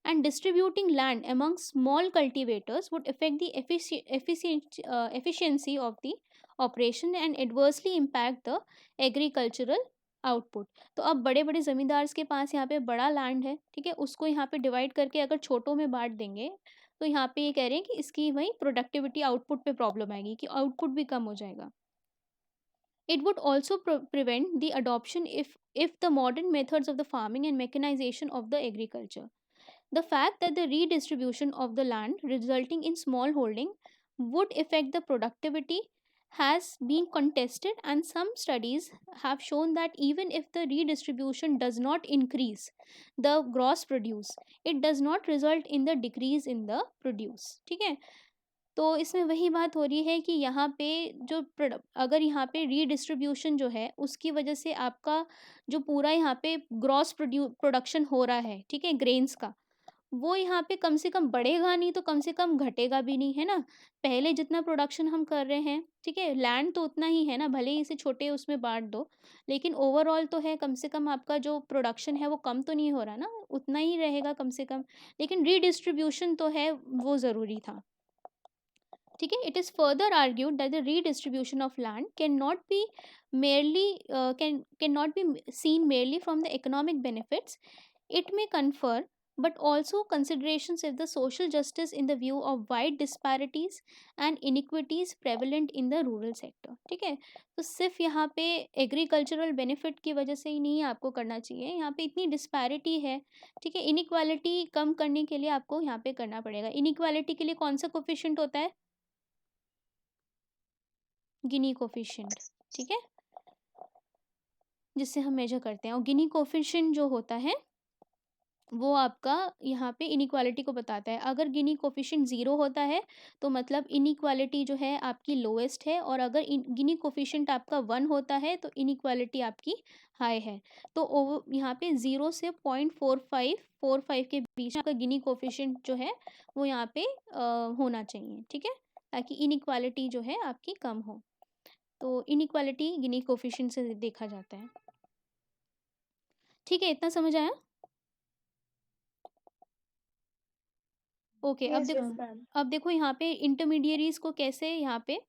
and distributing land among small cultivators would affect the efficiency of the operation and adversely impact the agricultural output. तो अब बड़े बड़े ज़मींदार के पास यहाँ पे बड़ा लैंड है, ठीक है, उसको यहाँ पे डिवाइड करके अगर छोटों में बांट देंगे तो यहाँ पे ये कह रहे हैं कि इसकी वही प्रोडक्टिविटी आउटपुट पे प्रॉब्लम आएगी कि आउटपुट भी कम हो जाएगा. It would also prevent the adoption if the modern methods of the farming and mechanization of the agriculture. The fact that the redistribution of the land resulting in small holding would affect the productivity has been contested, and some studies have shown that even if the redistribution does not increase the gross produce, it does not result in the decrease in the produce. ठीक है, तो इसमें वही बात हो रही है कि यहाँ पे जो अगर यहाँ पे रीडिस्ट्रीब्यूशन जो है उसकी वजह से आपका जो पूरा यहाँ पे ग्रॉस प्रोडक्शन हो रहा है, ठीक है, ग्रेन्स का, वो यहाँ पे कम से कम बढ़ेगा नहीं तो कम से कम घटेगा भी नहीं, है ना? पहले जितना प्रोडक्शन हम कर रहे हैं, ठीक है, लैंड तो उतना ही है ना, भले ही इसे छोटे उसमें बांट दो, लेकिन ओवरऑल तो है, कम से कम आपका जो प्रोडक्शन है वो कम तो नहीं हो रहा ना, उतना ही रहेगा कम से कम, लेकिन रीडिस्ट्रीब्यूशन तो है वो ज़रूरी था, ठीक है. It is further argued that the redistribution of land cannot be cannot be seen merely from the economic benefits it may confer, but also considerations of the social justice in the view of wide disparities and inequities prevalent in the rural sector. ठीक है, तो सिर्फ यहाँ पे agricultural benefit की वजह से ही नहीं आपको करना चाहिए, यहाँ पे इतनी डिस्पैरिटी है, ठीक है, इनइक्वालिटी कम करने के लिए आपको यहाँ पे करना पड़ेगा. इनइक्वालिटी के लिए कौन सा कोफिशिएंट होता है? गिनी कोफिशिएंट, ठीक है, जिससे हम मेजर करते हैं. और गिनी कोफिशिएंट जो होता है वो आपका यहाँ पे इनइक्वालिटी को बताता है. अगर गिनी कोफिशिएंट 0 होता है तो मतलब इनइक्वालिटी जो है आपकी लोएस्ट है, और अगर गिनी कोफिशिएंट आपका 1 होता है तो इनइक्वालिटी आपकी हाई है. तो यहाँ पे 0 से 0.45 के बीच आपका गिनी कोफिशिएंट जो है वो यहाँ पे होना चाहिए, ठीक है, ताकि इनइक्वालिटी जो है आपकी कम हो. तो इनइक्वालिटी गिनी कोफिशिएंट से देखा जाता है, ठीक है, इतना समझ आया? ओके. Yes ma'am. अब देखो यहाँ पे इंटरमीडियरीज को कैसे यहाँ पे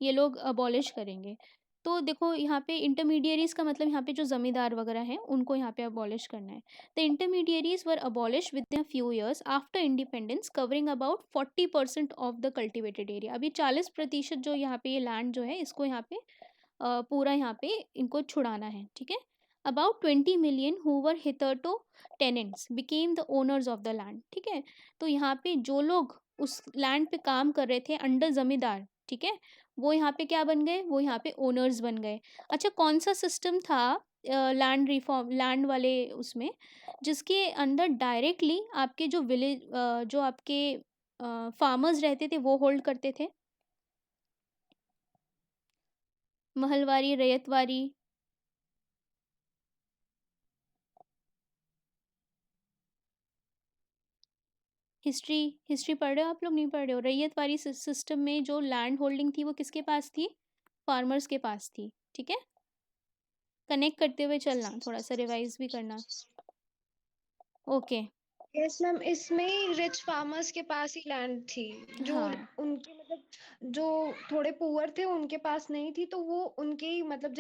ये लोग अबॉलिश करेंगे. तो देखो यहाँ पे इंटरमीडियरीज का मतलब यहाँ पे जो ज़मींदार वगैरह हैं उनको यहाँ पे अबॉलिश करना है. The intermediaries were abolish with in few years after independence, covering about 40% of the cultivated area. अभी 40% जो यहाँ पे ये लैंड जो है इसको यहाँ पे पूरा यहाँ पे इनको छुड़ाना है, ठीक है. About 20 million who were hitherto tenants became the owners of the land, ठीक है. तो यहाँ पे जो लोग उस लैंड पे काम कर रहे थे अंडर ज़मींदार, ठीक है, वो यहाँ पे क्या बन गए? वो यहाँ पे ओनर्स बन गए. अच्छा, कौन सा सिस्टम था लैंड रिफॉर्म लैंड वाले उसमें, जिसके अंदर डायरेक्टली आपके जो विलेज जो आपके फार्मर्स रहते थे वो होल्ड करते थे? महलवारी, रैयतवारी. हिस्ट्री पढ़ रहे हो आप लोग? नहीं पढ़ रहे हो? रैयतवारी सिस्टम में जो लैंड होल्डिंग थी वो किसके पास थी? फार्मर्स के पास थी, ठीक है. कनेक्ट करते हुए चलना, थोड़ा सा रिवाइज भी करना. ओके. यस मैम, इसमें रिच फार्मर्स के पास ही लैंड थी, जो हाँ. उनके मतलब जो थोड़े पुअर थे उनके पास नहीं थी, तो वो उनके ही मतलब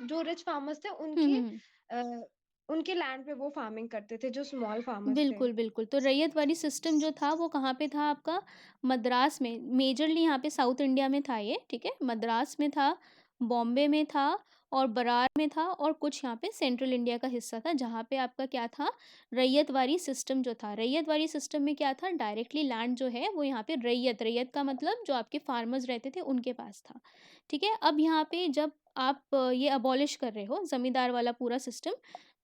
जो रिच फार्मर्स थे हम्म. उनके लैंड पे वो फार्मिंग करते थे, जो स्मॉल फार्मर्स थे. बिल्कुल बिल्कुल. तो रैयतवाड़ी सिस्टम जो था वो कहाँ पे था आपका? मद्रास में. मेजरली यहाँ पे साउथ इंडिया में था ये, ठीक है, मद्रास में था, बॉम्बे में था, और बरार में था, और कुछ यहाँ पे सेंट्रल इंडिया का हिस्सा था, जहाँ पे आपका क्या था, रैयतवारी सिस्टम जो था। रैयतवारी सिस्टम में क्या था, डायरेक्टली लैंड जो है वो यहाँ पे रैयत रैयत का मतलब जो आपके फार्मर्स रहते थे उनके पास था। ठीक है, अब यहाँ पे जब आप ये अबॉलिश कर रहे हो ज़मींदार वाला पूरा सिस्टम,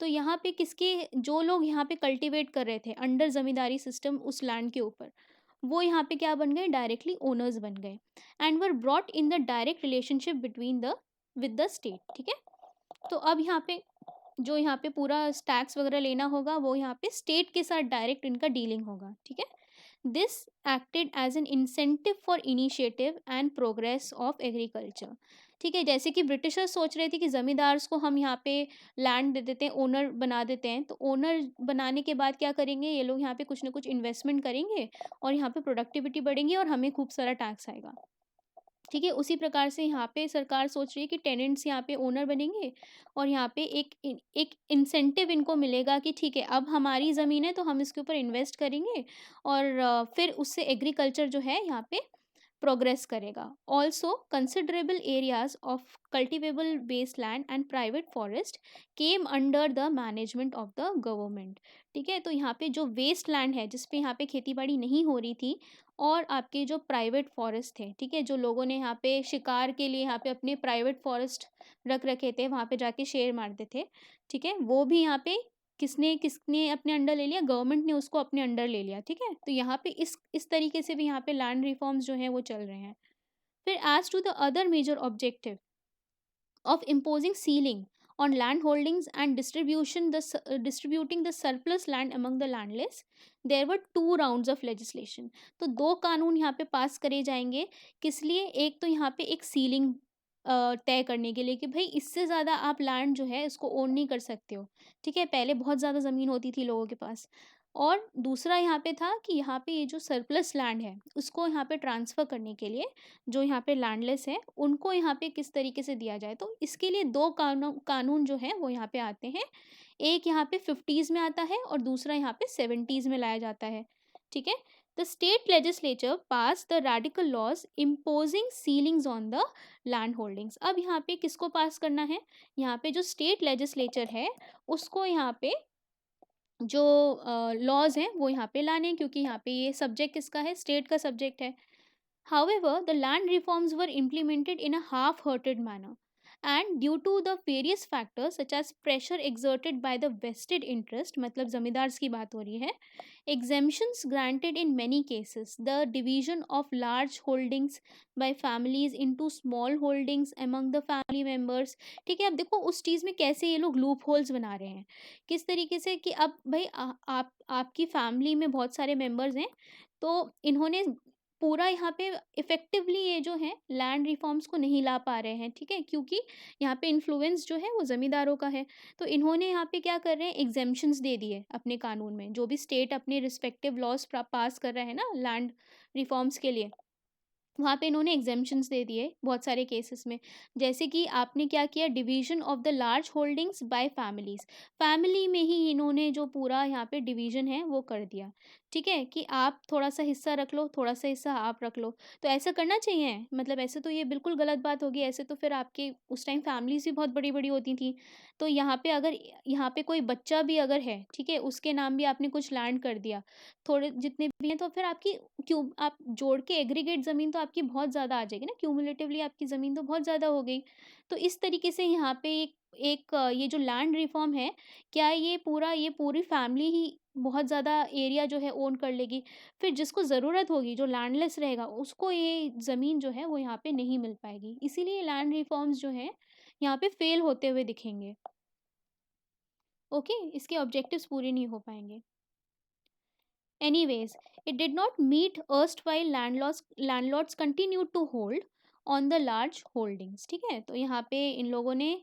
तो यहाँ पे किसके, जो लोग यहाँ पे कल्टीवेट कर रहे थे अंडर ज़मींदारी सिस्टम उस लैंड के ऊपर, वो यहाँ पे क्या बन गए, डायरेक्टली ओनर्स बन गए, and were brought in the direct relationship between the with the state. ठीक है, तो अब यहाँ पे जो यहाँ पे पूरा टैक्स वगैरह लेना होगा वो यहाँ पे स्टेट के साथ डायरेक्ट इनका डीलिंग होगा। ठीक है, this acted as an incentive for initiative and progress of agriculture. ठीक है, जैसे कि ब्रिटिशर्स सोच रहे थे कि जमींदार्स को हम यहाँ पे लैंड दे देते हैं, ओनर बना देते हैं, तो ओनर बनाने के बाद क्या करेंगे ये लोग, यहाँ पे कुछ ना कुछ इन्वेस्टमेंट करेंगे और यहाँ पे प्रोडक्टिविटी बढ़ेगी और हमें खूब सारा टैक्स आएगा। ठीक है, उसी प्रकार से यहाँ पे सरकार सोच रही है कि टेनेंट्स यहाँ पे ओनर बनेंगे और यहाँ पे एक इंसेंटिव इनको मिलेगा कि ठीक है, अब हमारी ज़मीन है तो हम इसके ऊपर इन्वेस्ट करेंगे, और फिर उससे एग्रीकल्चर जो है यहाँ पे प्रोग्रेस करेगा। Also considerable areas of cultivable waste land and private forest came under the management of the government. ठीक है, तो यहाँ पे जो वेस्ट लैंड है जिसपे यहाँ पे खेती बाड़ी नहीं हो रही थी, और आपके जो प्राइवेट फॉरेस्ट थे, ठीक है, जो लोगों ने यहाँ पे शिकार के लिए यहाँ पे अपने प्राइवेट फॉरेस्ट रख रखे थे, वहाँ पे जाके शेर मारते थे, ठीक है, वो भी यहाँ पे किसने किसने अपने अंडर ले लिया, गवर्नमेंट ने उसको अपने अंडर ले लिया। ठीक है, तो यहाँ पे इस तरीके से भी यहाँ पे लैंड रिफॉर्म्स जो हैं वो चल रहे हैं। फिर as to the other major objective of imposing ceiling on land holdings and distributing the surplus land among the landless, there were two rounds of legislation। तो दो कानून यहाँ पे पास करे जाएंगे, किस लिए, एक तो यहाँ पे एक सीलिंग तय करने के लिए कि भाई इससे ज़्यादा आप लैंड जो है इसको ओन नहीं कर सकते हो। ठीक है, पहले बहुत ज़्यादा ज़मीन होती थी लोगों के पास, और दूसरा यहाँ पे था कि यहाँ पे ये जो सरप्लस लैंड है उसको यहाँ पे ट्रांसफ़र करने के लिए जो यहाँ पे लैंडलेस है उनको यहाँ पे किस तरीके से दिया जाए। तो इसके लिए दो कानून जो हैं वो यहाँ पे आते हैं, एक यहाँ पे 50s में आता है और दूसरा यहाँ पे 70s में लाया जाता है। ठीक है, the state legislature pass the radical laws imposing ceilings on the land holdings. अब यहाँ पे किसको पास करना है, यहाँ पे जो स्टेट लेजिस्लेचर है उसको यहाँ पे जो लॉज हैं वो यहाँ पे लाने हैं, क्योंकि यहाँ पे ये सब्जेक्ट किसका है, स्टेट का सब्जेक्ट है। However, the land reforms were implemented in a half-hearted manner, and due to the various factors such as pressure exerted by the vested interest, मतलब जमींदार्स की बात हो रही है, exemptions granted in many cases, the division of large holdings by families into small holdings among the family members। ठीक है, अब देखो उस चीज़ में कैसे ये लोग लूप होल्स बना रहे हैं, किस तरीके से कि अब भाई आपकी फैमिली में बहुत सारे मेंबर्स हैं, तो इन्होंने पूरा यहाँ पे इफ़ेक्टिवली ये जो है लैंड रिफॉर्म्स को नहीं ला पा रहे हैं। ठीक है, क्योंकि यहाँ पे इन्फ्लुएंस जो है वो ज़मींदारों का है, तो इन्होंने यहाँ पे क्या कर रहे हैं, एग्जेम्पशंस दे दिए अपने कानून में, जो भी स्टेट अपने रिस्पेक्टिव लॉज पास कर रहे हैं ना लैंड रिफॉर्म्स के लिए, वहाँ पे इन्होंने एग्जेम्पशंस दे दिए बहुत सारे केसेस में। जैसे कि आपने क्या किया, division of the large holdings by families, family में ही इन्होंने जो पूरा यहाँ पे डिवीजन है वो कर दिया। ठीक है, कि आप थोड़ा सा हिस्सा रख लो, थोड़ा सा हिस्सा आप रख लो, तो ऐसा करना चाहिए, मतलब ऐसे तो ये बिल्कुल गलत बात होगी, ऐसे तो फिर आपके उस टाइम फैमिलीज भी बहुत बड़ी बड़ी होती थी। तो यहाँ पे अगर यहाँ पे कोई बच्चा भी अगर है, ठीक है, उसके नाम भी आपने कुछ लैंड कर दिया, थोड़े जितने भी हैं, तो फिर आपकी क्यों आप जोड़ के एग्रीगेट ज़मीन तो आपकी बहुत ज़्यादा आ जाएगी ना, क्यूमुलेटिवली आपकी ज़मीन तो बहुत ज़्यादा हो गई। तो इस तरीके से यहाँ पे ये जो लैंड रिफॉर्म है, क्या ये पूरी फैमिली ही बहुत ज़्यादा एरिया जो है ओन कर लेगी, फिर जिसको ज़रूरत होगी जो लैंडलेस रहेगा उसको ये ज़मीन जो है वो यहाँ पे नहीं मिल पाएगी, इसीलिए लैंड रिफॉर्म्स जो हैं यहाँ पे फेल होते हुए दिखेंगे। ओके, इसके ऑब्जेक्टिव्स पूरे नहीं हो पाएंगे। Anyways, it did not meet erstwhile landlords continued to hold on the large holdings। ठीक है, तो यहाँ पे इन लोगों ने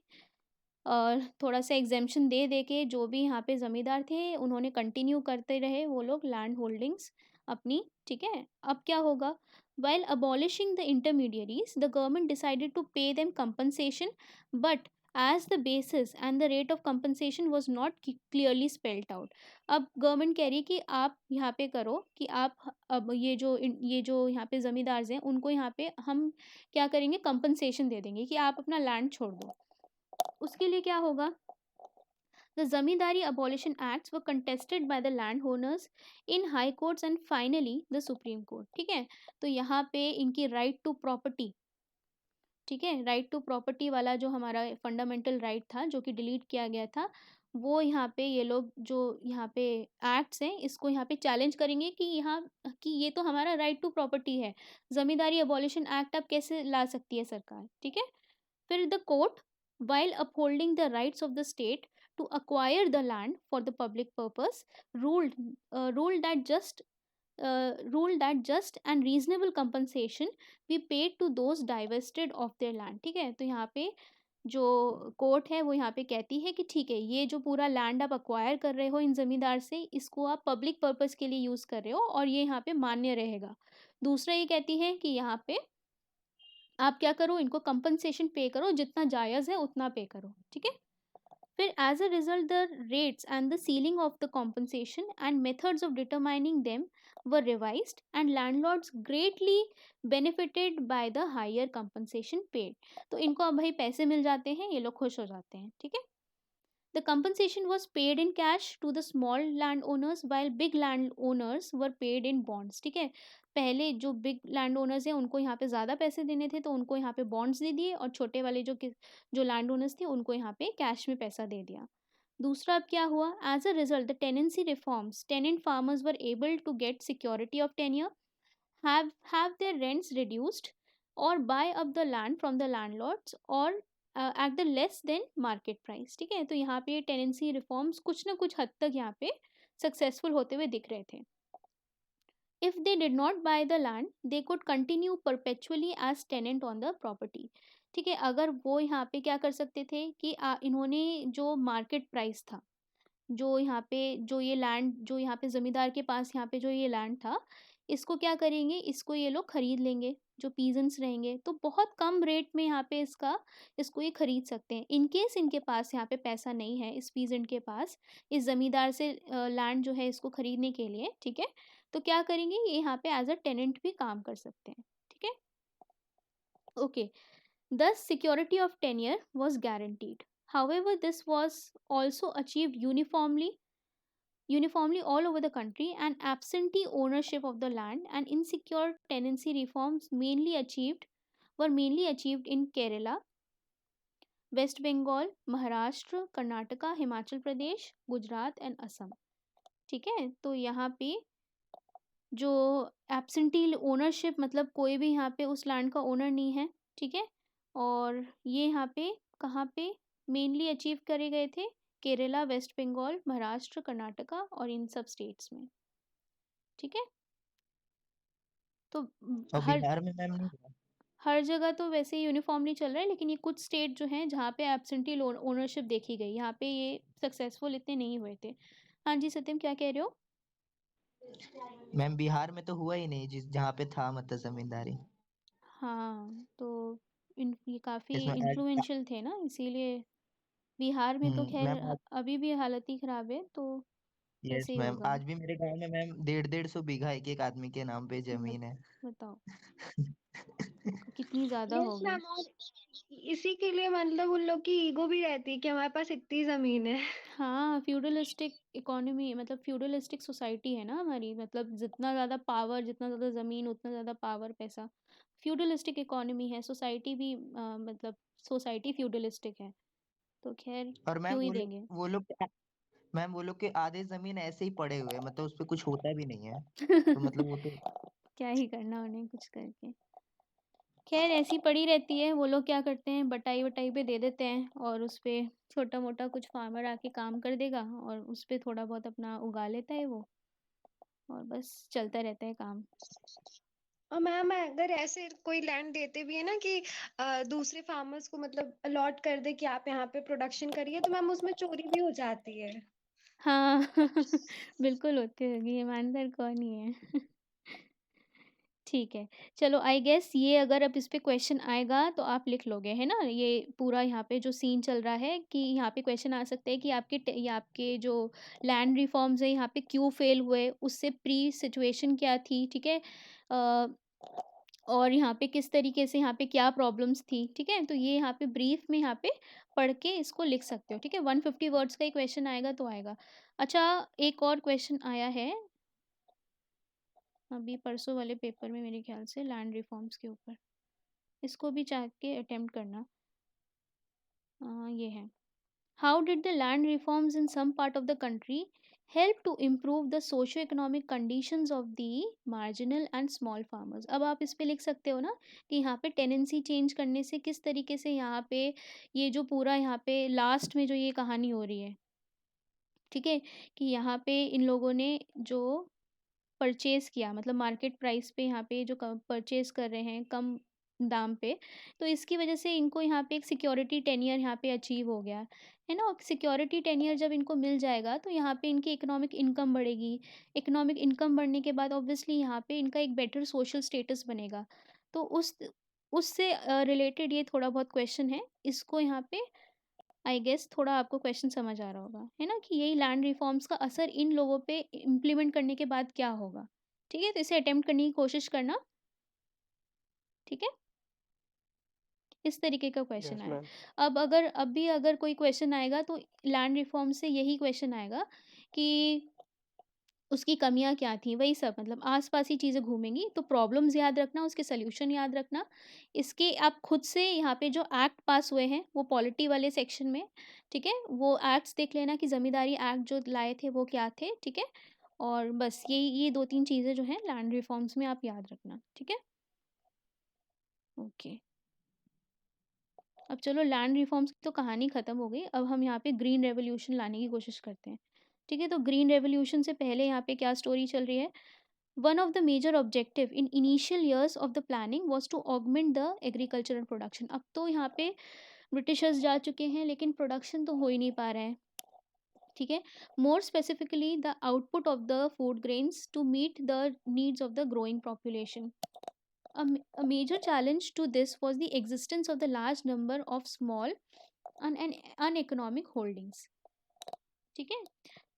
थोड़ा सा एग्जेम्पशन दे दे के जो भी यहाँ पे ज़मींदार थे उन्होंने कंटिन्यू करते रहे वो लोग लैंड होल्डिंग्स अपनी। ठीक है, अब क्या होगा, while abolishing the intermediaries the government decided to pay them compensation, but as the basis and the rate of compensation was not clearly spelled out। अब गवर्नमेंट कह रही है कि आप यहाँ पे करो कि आप अब ये जो यहाँ पे ज़मींदार हैं उनको यहाँ पे हम क्या करेंगे, कंपनसेशन दे देंगे कि आप अपना लैंड छोड़ दो। उसके लिए क्या होगा, the Zamindari Abolition Acts were contested by the landowners in high courts and finally the Supreme Court. ठीक है, तो यहाँ पे इनकी राइट टू प्रॉपर्टी, ठीक है, राइट टू प्रॉपर्टी वाला जो हमारा फंडामेंटल राइट था जो कि डिलीट किया गया था, वो यहाँ पे ये लोग जो यहाँ पे एक्ट्स हैं इसको यहाँ पे चैलेंज करेंगे कि यहाँ कि ये तो हमारा राइट टू प्रॉपर्टी है, जमींदारी अबॉलिशन एक्ट अब कैसे ला सकती है सरकार, ठीक है। फिर the court, while upholding the rights of the state to acquire the land for the public purpose, ruled ruled that just and reasonable compensation be paid to those divested of their land. ठीक है, तो यहाँ पे जो court है वो यहाँ पे कहती है कि ठीक है, ये जो पूरा लैंड आप अक्वायर कर रहे हो इन ज़मींदार से, इसको आप पब्लिक पर्पस के लिए यूज़ कर रहे हो और ये यहाँ पे मान्य रहेगा। दूसरा ये कहती है कि यहाँ पे आप क्या करो, इनको कंपनसेशन पे करो, जितना जायज़ है उतना पे करो, ठीक है। फिर as a result the rates and the ceiling of the compensation and methods of determining them were revised and landlords greatly benefited by the higher compensation paid. तो इनको अब भाई पैसे मिल जाते हैं, ये लोग खुश हो जाते हैं, ठीक है। The compensation was paid in cash to the small landowners while big landowners were paid in bonds. ठीक है, पहले जो बिग लैंड ओनर्स हैं उनको यहाँ पे ज़्यादा पैसे देने थे तो उनको यहाँ पे बॉन्ड्स दे दिए, और छोटे वाले जो लैंड ओनर्स थे उनको यहाँ पे कैश में पैसा दे दिया। दूसरा अब क्या हुआ, as a result the tenancy reforms, tenant farmers were able to get security of tenure, have their rents reduced or buy up the land from the landlords or at the less than market price। ठीक है, तो यहाँ पे tenancy reforms कुछ ना कुछ हद तक यहाँ पे सक्सेसफुल होते हुए दिख रहे थे। If they did not buy the land, they could continue perpetually as tenant on the property। ठीक है, अगर वो यहाँ पे क्या कर सकते थे कि इन्होंने जो मार्केट प्राइस था, जो यहाँ पे जो ये लैंड जो यहाँ पे ज़मींदार के पास यहाँ पे जो ये लैंड था, इसको क्या करेंगे, इसको ये लोग खरीद लेंगे, जो पीजेंट्स रहेंगे तो बहुत कम रेट में यहाँ पे इसको ये खरीद सकते हैं। इन केस इनके पास यहाँ पे पैसा नहीं है, इस पीजेंट के पास इस ज़मींदार से लैंड जो है इसको खरीदने के लिए, ठीक है, तो क्या करेंगे, ये यहाँ पे एज अ टेनेंट भी काम कर सकते हैं, ठीक है। Okay, thus security of tenure was guaranteed. However, this was also achieved uniformly all over the country, and absentee ownership of the land and insecure tenancy reforms were mainly achieved in Kerala, West Bengal, Maharashtra, Karnataka, Himachal Pradesh, Gujarat and Assam। ठीक है, तो यहाँ पे जो absentee ownership, मतलब कोई भी यहाँ पे उस लैंड का ओनर नहीं है, ठीक है, और ये यहाँ पे कहाँ पे मेनली अचीव करे गए थे, केरला, वेस्ट बंगाल, महाराष्ट्र, कर्नाटका और इन सब स्टेट्स में, ठीक है। तो और हर बिहार में मैम नहीं हुआ? हर जगह तो वैसे ही यूनिफॉर्मली चल रहा है, लेकिन ये कुछ स्टेट जो हैं जहाँ पे एब्सेंटी ओनरशिप देखी गई, यहाँ पे ये सक्सेसफुल इतने नहीं हुए थे। हाँ जी सत्यम, क्या कह रहे हो? मैम बिहार में तो हुआ ही नहीं जिस जहाँ पे था मतलब जमींदारी। हाँ, तो ये काफ़ी इसमें इन्फ्लुएंशियल थे ना, इसीलिए बिहार में तो खैर मैम अभी भी हालत ही ख़राब है, तो यस ऐसे ही मैम, होगा। आज भी मेरे गांव में मैम 150-150 बीघा एक एक आदमी के नाम पे बत, जमीन है। बताओ कितनी ज़्यादा यस होगी। मैम, और इसी के लिए मतलब उन लोग की ईगो भी रहती है कि हमारे पास इतनी जमीन है। हाँ, फ्यूडलिस्टिक इकोनॉमी, मतलब फ्यूडलिस्टिक सोसाइटी है ना हमारी, मतलब जितना ज़्यादा पावर, जितना ज़्यादा ज़मीन उतना ज़्यादा पावर, पैसा। फ्यूडलिस्टिक इकोनॉमी है सोसाइटी भी, मतलब सोसाइटी फ्यूडलिस्टिक है, तो खैर और मैम क्यों ही देंगे। वो लोग के आधे जमीन ऐसे ही पड़े हुए हैं, मतलब उस पे कुछ होता भी नहीं है। तो मतलब वो तो क्या ही करना उन्हें कुछ करके, खैर ऐसी पड़ी रहती है। वो लोग क्या करते हैं, बटाई वटाई पे दे देते हैं और उस पे छोटा मोटा कुछ फार्मर आके काम कर देगा और उस पे थोड़ा बहुत अपना उगा लेता है वो, और बस चलता रहता है काम। और मैम अगर ऐसे कोई लैंड देते भी है ना कि दूसरे फार्मर्स को मतलब अलॉट कर दे कि आप यहाँ पे प्रोडक्शन करिए, तो मैम उसमें चोरी भी हो जाती है। हाँ बिल्कुल होती होगी, ईमानदार कौन ही है ठीक है, चलो आई गेस ये अगर अब इस पे क्वेश्चन आएगा तो आप लिख लोगे, है ना, ये पूरा यहाँ पे जो सीन चल रहा है कि यहाँ पे क्वेश्चन आ सकता है कि ये आपके जो लैंड रिफॉर्म्स है यहाँ पे क्यों फेल हुए, उससे प्री सिचुएशन क्या थी, ठीक है। और यहाँ पे किस तरीके से यहाँ पे क्या प्रॉब्लम्स थी, ठीक है? तो ये यहाँ पे ब्रीफ में यहाँ पे पढ़ के इसको लिख सकते हो, ठीक है? 150 वर्ड्स का ही क्वेश्चन आएगा तो आएगा। अच्छा, एक और क्वेश्चन आया है अभी परसों वाले पेपर में मेरे ख्याल से, लैंड रिफॉर्म्स के ऊपर, इसको भी चाह के अटेम्प्ट करना। ये है, how did the land reforms in some part of the country help to improve the socio economic conditions of the marginal and small farmers. अब आप इस पे लिख सकते हो ना कि यहाँ पे टेनेंसी चेंज करने से किस तरीके से यहाँ पे ये जो पूरा यहाँ पे लास्ट में जो ये कहानी हो रही है, ठीक है, कि यहाँ पे इन लोगों ने जो परचेज़ किया, मतलब मार्केट प्राइस पे यहाँ पे जो परचेज़ कर रहे हैं कम दाम पे, तो इसकी वजह से इनको यहाँ पे एक सिक्योरिटी टेन्योर यहाँ पे अचीव हो गया है ना। और सिक्योरिटी टेन्योर जब इनको मिल जाएगा तो यहाँ पे इनकी इकोनॉमिक इनकम बढ़ेगी। इकोनॉमिक इनकम बढ़ने के बाद ऑब्वियसली यहाँ पे इनका एक बेटर सोशल स्टेटस बनेगा। तो उससे रिलेटेड ये थोड़ा बहुत क्वेश्चन है। इसको यहाँ पे आई गेस थोड़ा आपको क्वेश्चन समझ आ रहा होगा, है ना, कि यही लैंड रिफॉर्म्स का असर इन लोगों पे इम्प्लीमेंट करने के बाद क्या होगा। ठीक है, तो इसे अटेम्प्ट करने की कोशिश करना, ठीक है। इस तरीके का क्वेश्चन यस आया। मैम। अब अगर कोई क्वेश्चन आएगा तो लैंड रिफॉर्म से यही क्वेश्चन आएगा कि उसकी कमियाँ क्या थी, वही सब, मतलब आस-पास ही चीज़ें घूमेंगी। तो प्रॉब्लम्स याद रखना, उसके सॉल्यूशन याद रखना। इसके आप खुद से यहाँ पे जो एक्ट पास हुए हैं, वो पॉलिटी वाले सेक्शन में, ठीक है? वो एक्ट्स देख लेना कि ज़मींदारी एक्ट जो लाए थे, वो क्या थे, ठीक है? और बस ये 2-3 चीज़ें जो हैं लैंड रिफॉर्म्स में आप याद रखना, ठीक है? ओके। अब चलो, लैंड रिफॉर्म्स की तो कहानी ख़त्म हो गई। अब हम यहाँ पे ग्रीन रेवोल्यूशन लाने की कोशिश करते हैं, ठीक है? तो ग्रीन रेवोल्यूशन से पहले यहाँ पे क्या स्टोरी चल रही है? One of the major objective in initial years of the planning was to augment the agricultural production। अब तो यहाँ पे ब्रिटिशर्स जा चुके हैं लेकिन प्रोडक्शन तो हो ही नहीं पा रहा है, ठीक है। More specifically the output of the food grains to meet the needs of the growing population. A major challenge to this was the existence of the large number of small and uneconomic holdings, ठीक है।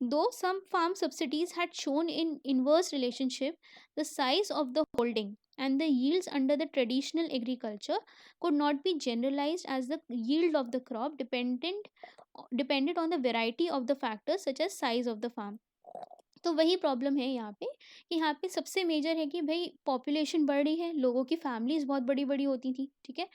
Though some farm subsidies had shown in inverse relationship, the size of the holding and the yields under the traditional agriculture could not be generalized, as the yield of the crop depended on the variety of the factors such as size of the farm। तो वही problem है यहाँ पे कि यहाँ पे सबसे major है कि भाई पॉपुलेशन बढ़ रही है, लोगों की फैमिलीज बहुत बड़ी बड़ी होती थी, ठीक है।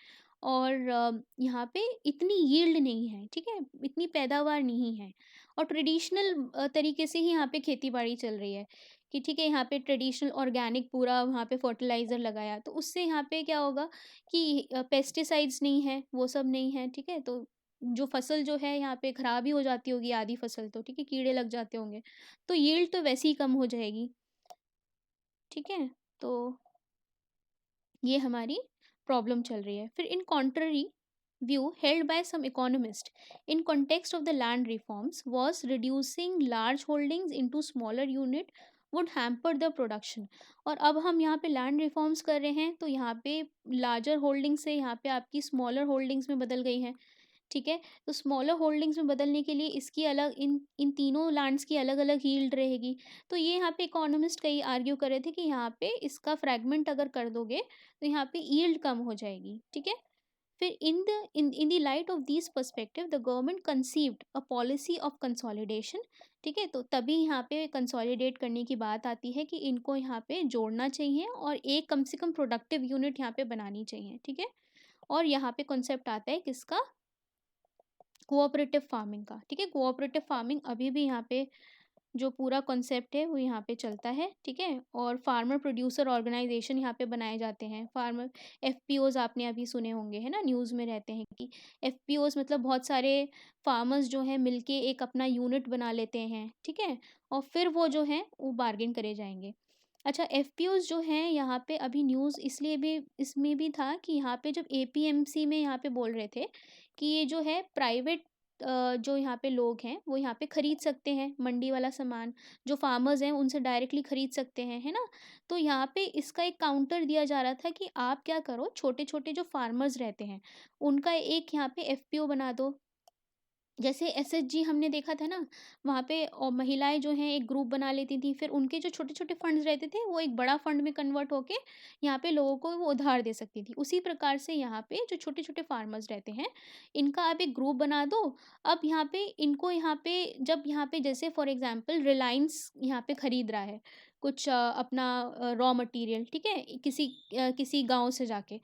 और यहाँ पे इतनी यील्ड नहीं है, ठीक है, इतनी पैदावार नहीं है। और ट्रेडिशनल तरीके से ही यहाँ पे खेती बाड़ी चल रही है कि ठीक है, यहाँ पे ट्रेडिशनल ऑर्गेनिक पूरा वहाँ पे फर्टिलाइज़र लगाया, तो उससे यहाँ पे क्या होगा कि पेस्टिसाइड्स नहीं है, वो सब नहीं है, ठीक है। तो जो फसल जो है यहाँ पे ख़राब ही हो जाती होगी आधी फसल तो, ठीक है, कीड़े लग जाते होंगे, तो यील्ड तो वैसे ही कम हो जाएगी, ठीक है। तो ये हमारी प्रॉब्लम चल रही है। फिर in contrary view held by some economist in context of the land reforms was reducing large holdings into smaller unit would hamper the production. और अब हम यहाँ पे लैंड रिफॉर्म्स कर रहे हैं तो यहाँ पे लार्जर होल्डिंग से यहाँ पे आपकी स्मॉलर होल्डिंग्स में बदल गई हैं, ठीक है। तो स्मॉलर होल्डिंग्स में बदलने के लिए इसकी अलग इन इन तीनों लैंड्स की अलग अलग यील्ड रहेगी। तो ये यहाँ पे इकोनॉमिस्ट कई आर्ग्यू कर रहे थे कि यहाँ पे इसका फ्रैगमेंट अगर कर दोगे तो यहाँ पे यील्ड कम हो जाएगी, ठीक है। फिर in the light of this perspective the government conceived a policy of consolidation, ठीक है। तो तभी यहाँ पे कंसोलिडेट करने की बात आती है कि इनको यहाँ पे जोड़ना चाहिए और एक कम से कम प्रोडक्टिव यूनिट यहाँ पे बनानी चाहिए, ठीक है। और यहाँ पे कॉन्सेप्ट आता है किसका? कोऑपरेटिव फार्मिंग का, ठीक है। कोऑपरेटिव फार्मिंग अभी भी यहाँ पे जो पूरा कॉन्सेप्ट है वो यहाँ पे चलता है, ठीक है। और फार्मर प्रोड्यूसर ऑर्गेनाइजेशन यहाँ पे बनाए जाते हैं। फार्मर एफपीओज आपने अभी सुने होंगे, है ना, न्यूज़ में रहते हैं कि एफपीओज मतलब बहुत सारे फार्मर्स जो हैं मिलके एक अपना यूनिट बना लेते हैं, ठीक है। और फिर वो जो हैं वो बार्गेन करे जाएंगे। अच्छा, एफपीओज जो हैं यहाँ पे अभी न्यूज़ इसलिए भी इसमें भी था कि यहाँ पे जब एपीएमसी में यहाँ पे बोल रहे थे कि ये जो है प्राइवेट जो यहाँ पे लोग हैं वो यहाँ पे ख़रीद सकते हैं मंडी वाला सामान, जो फार्मर्स हैं उनसे डायरेक्टली ख़रीद सकते हैं, है ना। तो यहाँ पे इसका एक काउंटर दिया जा रहा था कि आप क्या करो, छोटे छोटे जो फार्मर्स रहते हैं उनका एक यहाँ पे एफपीओ बना दो, जैसे एसएचजी हमने देखा था ना, वहाँ पे महिलाएँ जो हैं एक ग्रुप बना लेती थी, फिर उनके जो छोटे-छोटे फंड्स रहते थे, वो एक बड़ा फंड में कन्वर्ट होके यहाँ पे लोगों को वो उधार दे सकती थी। उसी प्रकार से यहाँ पे जो छोटे-छोटे फार्मर्स रहते हैं, इनका आप एक ग्रुप बना दो। अब यहाँ पे इनको यहाँ पे जब यहाँ पे जैसे फॉर एग्ज़ाम्पल रिलायंस यहाँ पे खरीद रहा है कुछ अपना रॉ मटीरियल, ठीक है? किसी गाँव से जाके।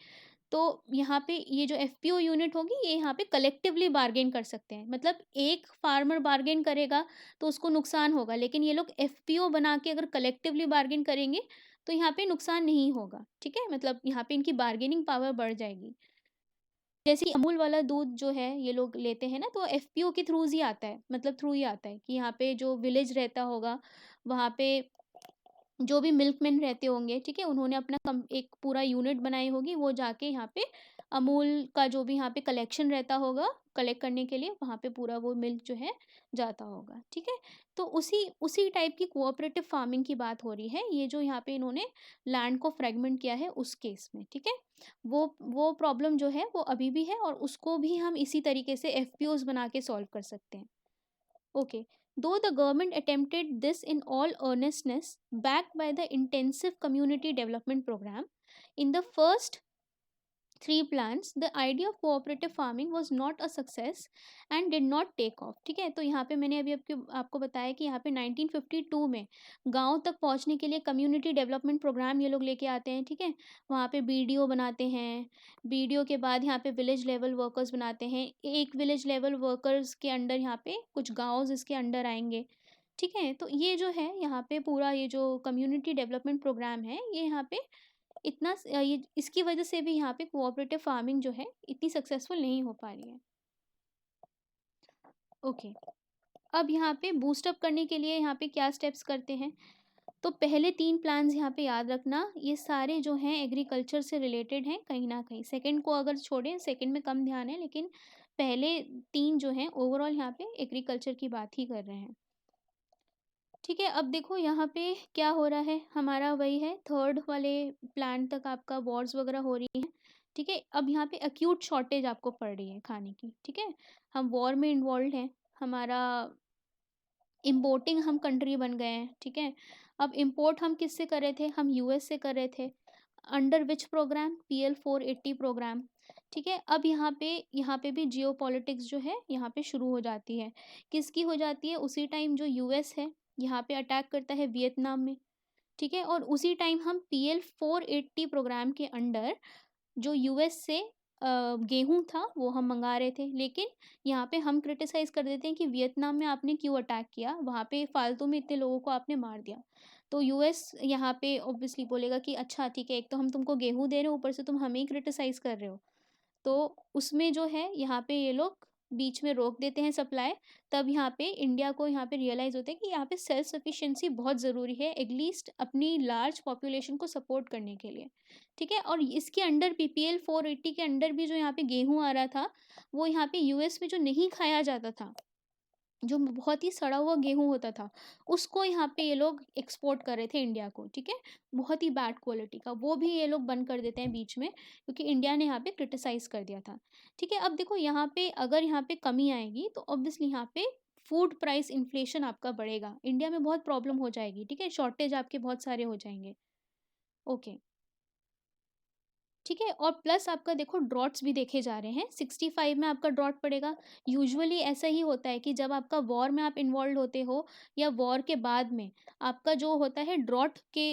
तो यहाँ पे ये जो एफपीओ यूनिट होगी, ये यहाँ पे कलेक्टिवली बार्गेन कर सकते हैं। मतलब एक फार्मर बार्गेन करेगा तो उसको नुकसान होगा, लेकिन ये लोग एफपीओ बना के अगर कलेक्टिवली बार्गेन करेंगे तो यहाँ पे नुकसान नहीं होगा, ठीक है? मतलब यहाँ पे इनकी बार्गेनिंग पावर बढ़ जाएगी। जैसे कि अमूल वाला दूध जो है ये लोग लेते हैं ना, तो एफपीओ के थ्रू ही आता है, मतलब थ्रू ही आता है कि यहाँ पे जो विलेज रहता होगा, वहाँ पे जो भी मिल्कमैन रहते होंगे, ठीक है? उन्होंने अपना एक पूरा यूनिट बनाई होगी, वो जाके यहाँ पे अमूल का जो भी यहाँ पे कलेक्शन रहता होगा, कलेक्ट करने के लिए वहाँ पे पूरा वो मिल्क जो है जाता होगा, ठीक है? तो उसी उसी टाइप की कोऑपरेटिव फार्मिंग की बात हो रही है, ये जो यहाँ पे इन्होंने लैंड को फ्रेगमेंट किया है उस केस में, ठीक है? वो प्रॉब्लम जो है वो अभी भी है और उसको भी हम इसी तरीके से एफपीओज बना के सॉल्व कर सकते हैं। Okay. Though the government attempted this in all earnestness, backed by the intensive community development program, in the first three plans, the idea of cooperative farming was not a success and did not take off. ठीक है, तो यहाँ पे मैंने अभी आपको बताया कि यहाँ पे 1952 में गांव तक पहुँचने के लिए कम्युनिटी डेवलपमेंट प्रोग्राम ये लोग लेके आते हैं, ठीक है? वहाँ पे बीडीओ बनाते हैं, बीडीओ के बाद यहाँ पे विलेज लेवल वर्कर्स बनाते हैं, एक विलेज लेवल वर्कर्स के अंडर यहाँ पे कुछ गाँव इसके अंडर आएंगे, ठीक है? तो ये जो है यहाँ पे पूरा ये जो कम्युनिटी डेवलपमेंट प्रोग्राम है, ये यहाँ पे ये इसकी वजह से भी यहाँ पे कोऑपरेटिव फार्मिंग जो है इतनी सक्सेसफुल नहीं हो पा रही है। ओके, अब यहाँ पे बूस्टअप करने के लिए यहाँ पे क्या स्टेप्स करते हैं? तो पहले 3 प्लान्स यहाँ पे याद रखना, ये सारे जो हैं एग्रीकल्चर से रिलेटेड हैं कहीं न कहीं। सेकंड को अगर छोड़ें, सेकंड में कम ध्यान है, लेकिन पहले 3 जो हैं ओवरऑल यहाँ पे एग्रीकल्चर की बात ही कर रहे हैं। ठीक है, अब देखो यहाँ पे क्या हो रहा है, हमारा वही है थर्ड वाले प्लान तक आपका वॉर्स वगैरह हो रही हैं, ठीक है? अब यहाँ पे एक्यूट शॉर्टेज आपको पड़ रही है खाने की, ठीक है? हम वॉर में इन्वॉल्व हैं, हमारा इम्पोर्टिंग हम कंट्री बन गए हैं, ठीक है? अब इम्पोर्ट हम किससे कर रहे थे? हम यूएस से कर रहे थे। Under which program? PL 480 program, ठीक है? अब यहाँ पे भी जियो पॉलिटिक्स जो है यहाँ पे शुरू हो जाती है। किसकी हो जाती है? उसी टाइम जो यूएस है यहाँ पे अटैक करता है वियतनाम में, ठीक है? और उसी टाइम हम PL 480 प्रोग्राम के अंडर जो यूएस से गेहूँ था वो हम मंगा रहे थे, लेकिन यहाँ पे हम क्रिटिसाइज़ कर देते हैं कि वियतनाम में आपने क्यों अटैक किया, वहाँ पे फालतू में इतने लोगों को आपने मार दिया। तो यूएस यहाँ पे ऑब्वियसली बोलेगा कि अच्छा ठीक है, एक तो हम तुमको गेहूँ दे रहे हैं, ऊपर से तुम हमें ही क्रिटिसाइज़ कर रहे हो। तो उसमें जो है यहाँ पे ये लोग बीच में रोक देते हैं सप्लाई। तब यहाँ पे इंडिया को यहाँ पे रियलाइज़ होता है कि यहाँ पे सेल्फ सफिशिएंसी बहुत ज़रूरी है, एटलीस्ट अपनी लार्ज पॉपुलेशन को सपोर्ट करने के लिए, ठीक है? और इसके अंडर PPL 480 के अंडर भी जो यहाँ पे गेहूँ आ रहा था, वो यहाँ पे यूएस में जो नहीं खाया जाता था, जो बहुत ही सड़ा हुआ गेहूँ होता था, उसको यहाँ पे ये लोग एक्सपोर्ट कर रहे थे इंडिया को, ठीक है? बहुत ही बैड क्वालिटी का, वो भी ये लोग बंद कर देते हैं बीच में, क्योंकि इंडिया ने यहाँ पे क्रिटिसाइज़ कर दिया था, ठीक है? अब देखो यहाँ पे अगर यहाँ पे कमी आएगी तो ऑब्वियसली यहाँ पे फूड प्राइस इन्फ्लेशन आपका बढ़ेगा, इंडिया में बहुत प्रॉब्लम हो जाएगी, ठीक है? शॉर्टेज आपके बहुत सारे हो जाएंगे। ओके, ठीक है? और प्लस आपका देखो ड्रॉट्स भी देखे जा रहे हैं, 65 में आपका ड्रॉट पड़ेगा। यूजुअली ऐसा ही होता है कि जब आपका वॉर में आप इन्वॉल्व होते हो या वॉर के बाद में आपका जो होता है ड्रॉट के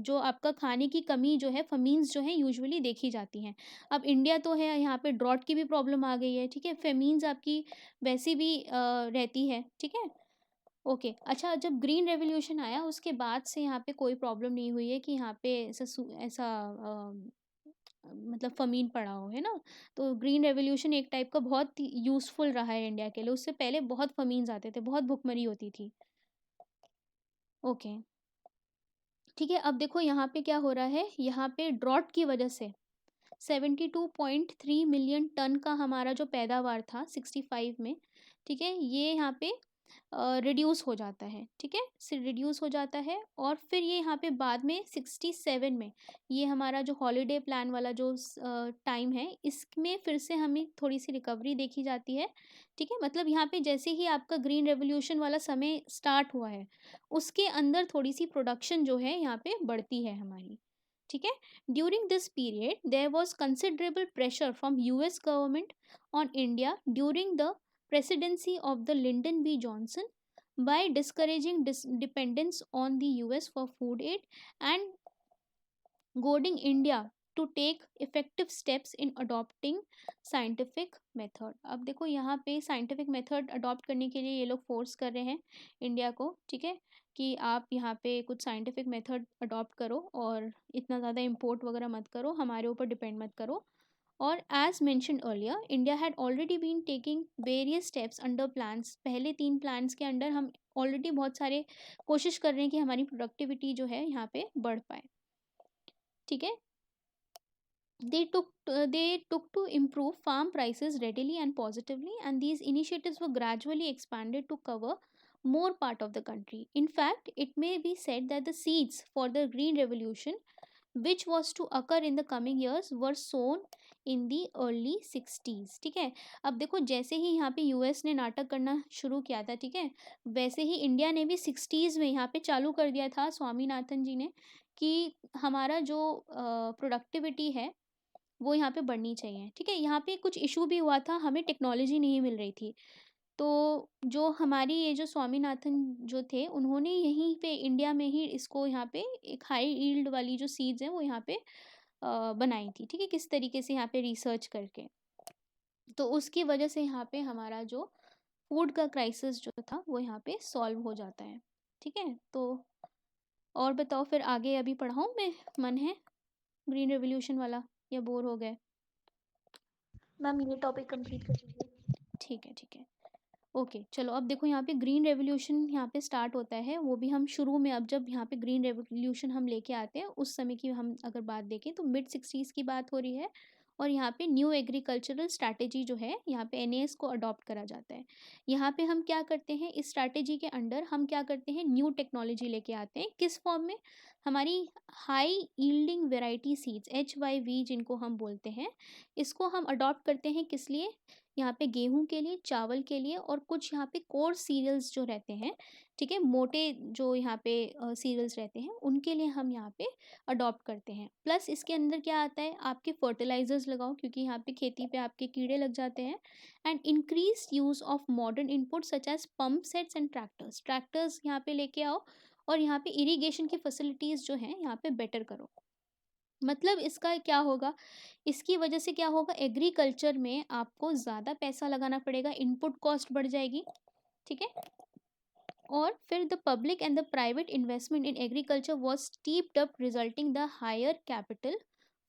जो आपका खाने की कमी जो है, फेमीन्स जो हैं यूजुअली देखी जाती हैं। अब इंडिया तो है, यहाँ पे ड्रॉट की भी प्रॉब्लम आ गई है, ठीक है? फेमीन्स आपकी वैसी भी रहती है, ठीक है? ओके, अच्छा, जब ग्रीन रेवोल्यूशन आया उसके बाद से यहाँ पे कोई प्रॉब्लम नहीं हुई है कि यहाँ पे ऐसा मतलब फ़मीन पड़ा हो, है ना? तो ग्रीन रेवोल्यूशन एक टाइप का बहुत यूज़फुल रहा है इंडिया के लिए, उससे पहले बहुत फ़मीन्स आते थे, बहुत भुखमरी होती थी। ओके, ठीक है, अब देखो यहाँ पे क्या हो रहा है, यहाँ पे ड्रॉट की वजह से 72.3 मिलियन टन का हमारा जो पैदावार था 65 में, ठीक है? ये यहाँ पे रिड्यूस हो जाता है, ठीक है, रिड्यूस हो जाता है। और फिर ये यहाँ पे बाद में 67 में ये हमारा जो हॉलीडे प्लान वाला जो टाइम है, इसमें फिर से हमें थोड़ी सी रिकवरी देखी जाती है, ठीक है। मतलब यहाँ पे जैसे ही आपका ग्रीन रेवोल्यूशन वाला समय स्टार्ट हुआ है, उसके अंदर थोड़ी सी प्रोडक्शन जो है यहाँ पे बढ़ती है हमारी, ठीक है। During this period there was considerable pressure from US government on India during the presidency of the Lyndon B. Johnson by discouraging dependence on the US for food aid and goading India to take effective steps in adopting scientific method। अब देखो यहाँ पे scientific method adopt करने के लिए ये लोग force कर रहे हैं इंडिया को, ठीक है, कि आप यहाँ पे कुछ scientific method adopt करो और इतना ज़्यादा import वगैरह मत करो, हमारे ऊपर depend मत करो। और as mentioned earlier, India had already been taking various steps under plans। पहले 3 plans के अंडर हम ऑलरेडी बहुत सारे कोशिश कर रहे हैं कि हमारी प्रोडक्टिविटी जो है यहाँ पे बढ़ पाए, ठीक है। They took to improve farm prices readily and positively, and these initiatives were gradually expanded to cover more part of the country. In fact, it may be said that the seeds for the Green Revolution, which was to occur in the coming years, were sown in the early 60s, ठीक है। अब देखो जैसे ही यहाँ पे US ने नाटक करना शुरू किया था, ठीक है, वैसे ही इंडिया ने भी 60s में यहाँ पे चालू कर दिया था स्वामीनाथन जी ने कि हमारा जो प्रोडक्टिविटी है वो यहाँ पे बढ़नी चाहिए, ठीक है। यहाँ पे कुछ इशू भी हुआ था, हमें टेक्नोलॉजी नहीं मिल रही थी, तो जो हमारी ये जो स्वामीनाथन जो थे उन्होंने यहीं पे इंडिया में ही इसको यहाँ पे एक हाई यील्ड वाली जो सीड्स हैं वो यहाँ पे बनाई थी, ठीक है, किस तरीके से यहाँ पे रिसर्च करके। तो उसकी वजह से यहाँ पे हमारा जो फूड का क्राइसिस जो था वो यहाँ पे सॉल्व हो जाता है, ठीक है। तो और बताओ फिर आगे अभी पढ़ाऊँ मैं, मन है ग्रीन रेवोल्यूशन वाला या बोर हो गए? मैम ये टॉपिक कंप्लीट कर दीजिए। ठीक है, ठीक है, ओके। चलो अब देखो यहाँ पे ग्रीन रेवोल्यूशन यहाँ पे स्टार्ट होता है, वो भी हम शुरू में, अब जब यहाँ पे ग्रीन रेवोल्यूशन हम लेके आते हैं उस समय की हम अगर बात देखें तो मिड 60s की बात हो रही है। और यहाँ पे न्यू एग्रीकल्चरल स्ट्रैटेजी जो है यहाँ पे एनएएस को अडॉप्ट करा जाता है। यहाँ पे हम क्या करते हैं, इस स्ट्रैटेजी के अंडर हम क्या करते हैं, न्यू टेक्नोलॉजी लेके आते हैं। किस फॉर्म में? हमारी high yielding variety seeds HYV जिनको हम बोलते हैं, इसको हम अडॉप्ट करते हैं किस लिए? यहाँ पे गेहूं के लिए, चावल के लिए, और कुछ यहाँ पे कोर सीरियल्स जो रहते हैं, ठीक है, मोटे जो यहाँ पे सीरियल्स रहते हैं उनके लिए हम यहाँ पे अडॉप्ट करते हैं। प्लस इसके अंदर क्या आता है, आपके फर्टिलाइजर्स लगाओ क्योंकि यहाँ पे खेती पे आपके कीड़े लग जाते हैं। And increase use of modern input such as pump sets and tractors यहाँ पे लेके आओ, और यहाँ पे इरीगेशन की फैसिलिटीज़ जो हैं यहाँ पे बेटर करो। मतलब इसका क्या होगा, इसकी वजह से क्या होगा, एग्रीकल्चर में आपको ज़्यादा पैसा लगाना पड़ेगा, इनपुट कॉस्ट बढ़ जाएगी, ठीक है। और फिर the public and the private investment in agriculture was stepped up resulting the higher capital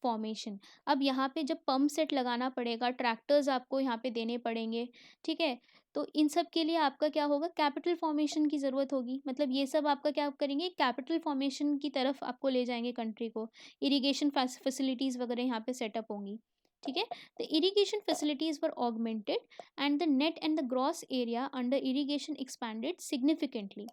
formation. अब यहाँ पे जब पंप सेट लगाना पड़ेगा, ट्रैक्टर्स आपको यहाँ पे देने पड़ेंगे, ठीक है, तो इन सब के लिए आपका क्या होगा, कैपिटल फॉर्मेशन की ज़रूरत होगी। मतलब ये सब आपका क्या करेंगे, कैपिटल फॉर्मेशन की तरफ आपको ले जाएंगे कंट्री को। इरिगेशन फैसिलिटीज़ वगैरह यहाँ पे सेटअप होंगी, ठीक है। The irrigation facilities were augmented and the net and the gross area under irrigation expanded significantly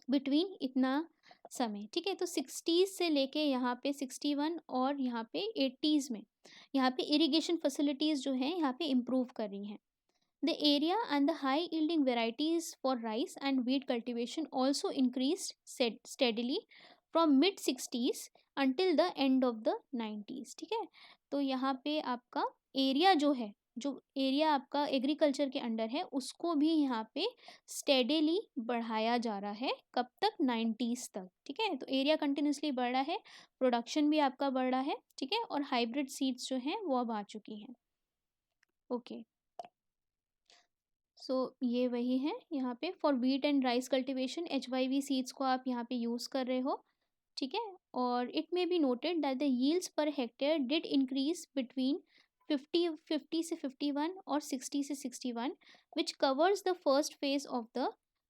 between इतना समय, ठीक है। तो 60s से लेके यहाँ पे 61 और यहाँ पे 80s में यहाँ पे इरिगेशन फैसिलिटीज़ जो हैं यहाँ पे इम्प्रूव कर रही हैं। The area and the high yielding varieties for rice and wheat cultivation also increased steadily from mid 60s until the end of the 90s, ठीक है। तो यहाँ पे आपका एरिया जो है, जो एरिया आपका एग्रीकल्चर के अंडर है उसको भी यहाँ पे स्टेडीली बढ़ाया जा रहा है। कब तक? 90s तक, ठीक है। तो एरिया कंटिन्यूसली बढ़ रहा है, प्रोडक्शन भी आपका बढ़ रहा है, ठीक है, और हाइब्रिड सीड्स जो हैं वो अब आ चुकी हैं, ओके। सो ये वही है यहाँ पे for wheat and rice cultivation HYV seeds को आप यहाँ पे यूज़ कर रहे हो, ठीक है। और it may be noted that the yields per hectare did increase between 50 से 51 और 60 से 61 which covers the first phase of the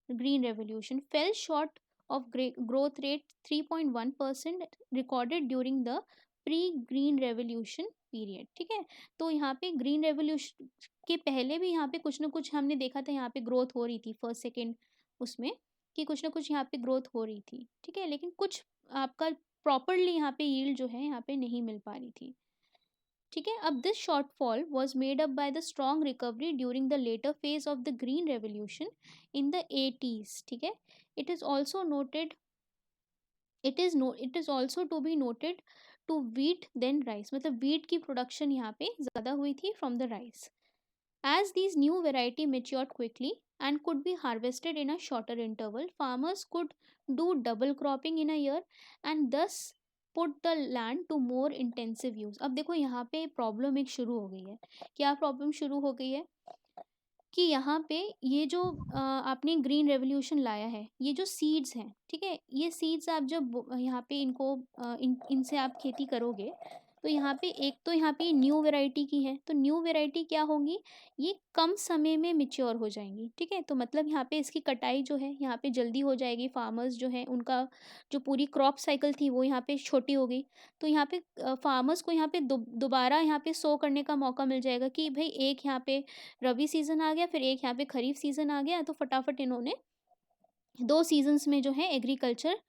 green revolution, fail short of growth rate 3.1% recorded during the pre green revolution period, ठीक है। तो यहाँ पे green revolution के पहले भी यहाँ पे कुछ ना कुछ हमने देखा था, यहाँ पे ग्रोथ हो रही थी फर्स्ट सेकेंड उसमें, कि कुछ ना कुछ यहाँ पे ग्रोथ हो रही थी, ठीक है, लेकिन कुछ आपका प्रॉपरली यहाँ पे यील्ड जो है यहाँ पे नहीं मिल पा रही थी, ठीक है। अब this shortfall was made up by the strong recovery during the later phase of the green revolution in the 80s, ठीक है। It is also noted it is also to be noted to wheat than rice, मतलब wheat की production यहाँ पे ज़्यादा हुई थी from the rice. As these new variety matured quickly and could be harvested in a shorter interval, farmers could do double cropping in a year and thus put the land to more intensive use. अब देखो यहाँ पे problem एक शुरू हो गई है। क्या प्रॉब्लम शुरू हो गई है कि यहाँ पे ये जो आपने ग्रीन रेवोल्यूशन लाया है, ये जो सीड्स हैं, ठीक है, ये सीड्स आप जब यहाँ पे इनको इनसे आप खेती करोगे, तो यहाँ पे एक तो यहाँ पे न्यू वैरायटी की है, तो न्यू वैरायटी क्या होगी, ये कम समय में मैच्योर हो जाएंगी, ठीक है। तो मतलब यहाँ पे इसकी कटाई जो है यहाँ पे जल्दी हो जाएगी, फार्मर्स जो है उनका जो पूरी क्रॉप साइकिल थी वो यहाँ पे छोटी हो गई। तो यहाँ पे फार्मर्स को यहाँ पे दोबारा यहाँ पे सो करने का मौका मिल जाएगा कि भाई एक यहाँ पे रबी सीज़न आ गया, फिर एक यहाँ पे खरीफ सीज़न आ गया, तो फटाफट इन्होंने 2 सीज़न्स में जो है एग्रीकल्चर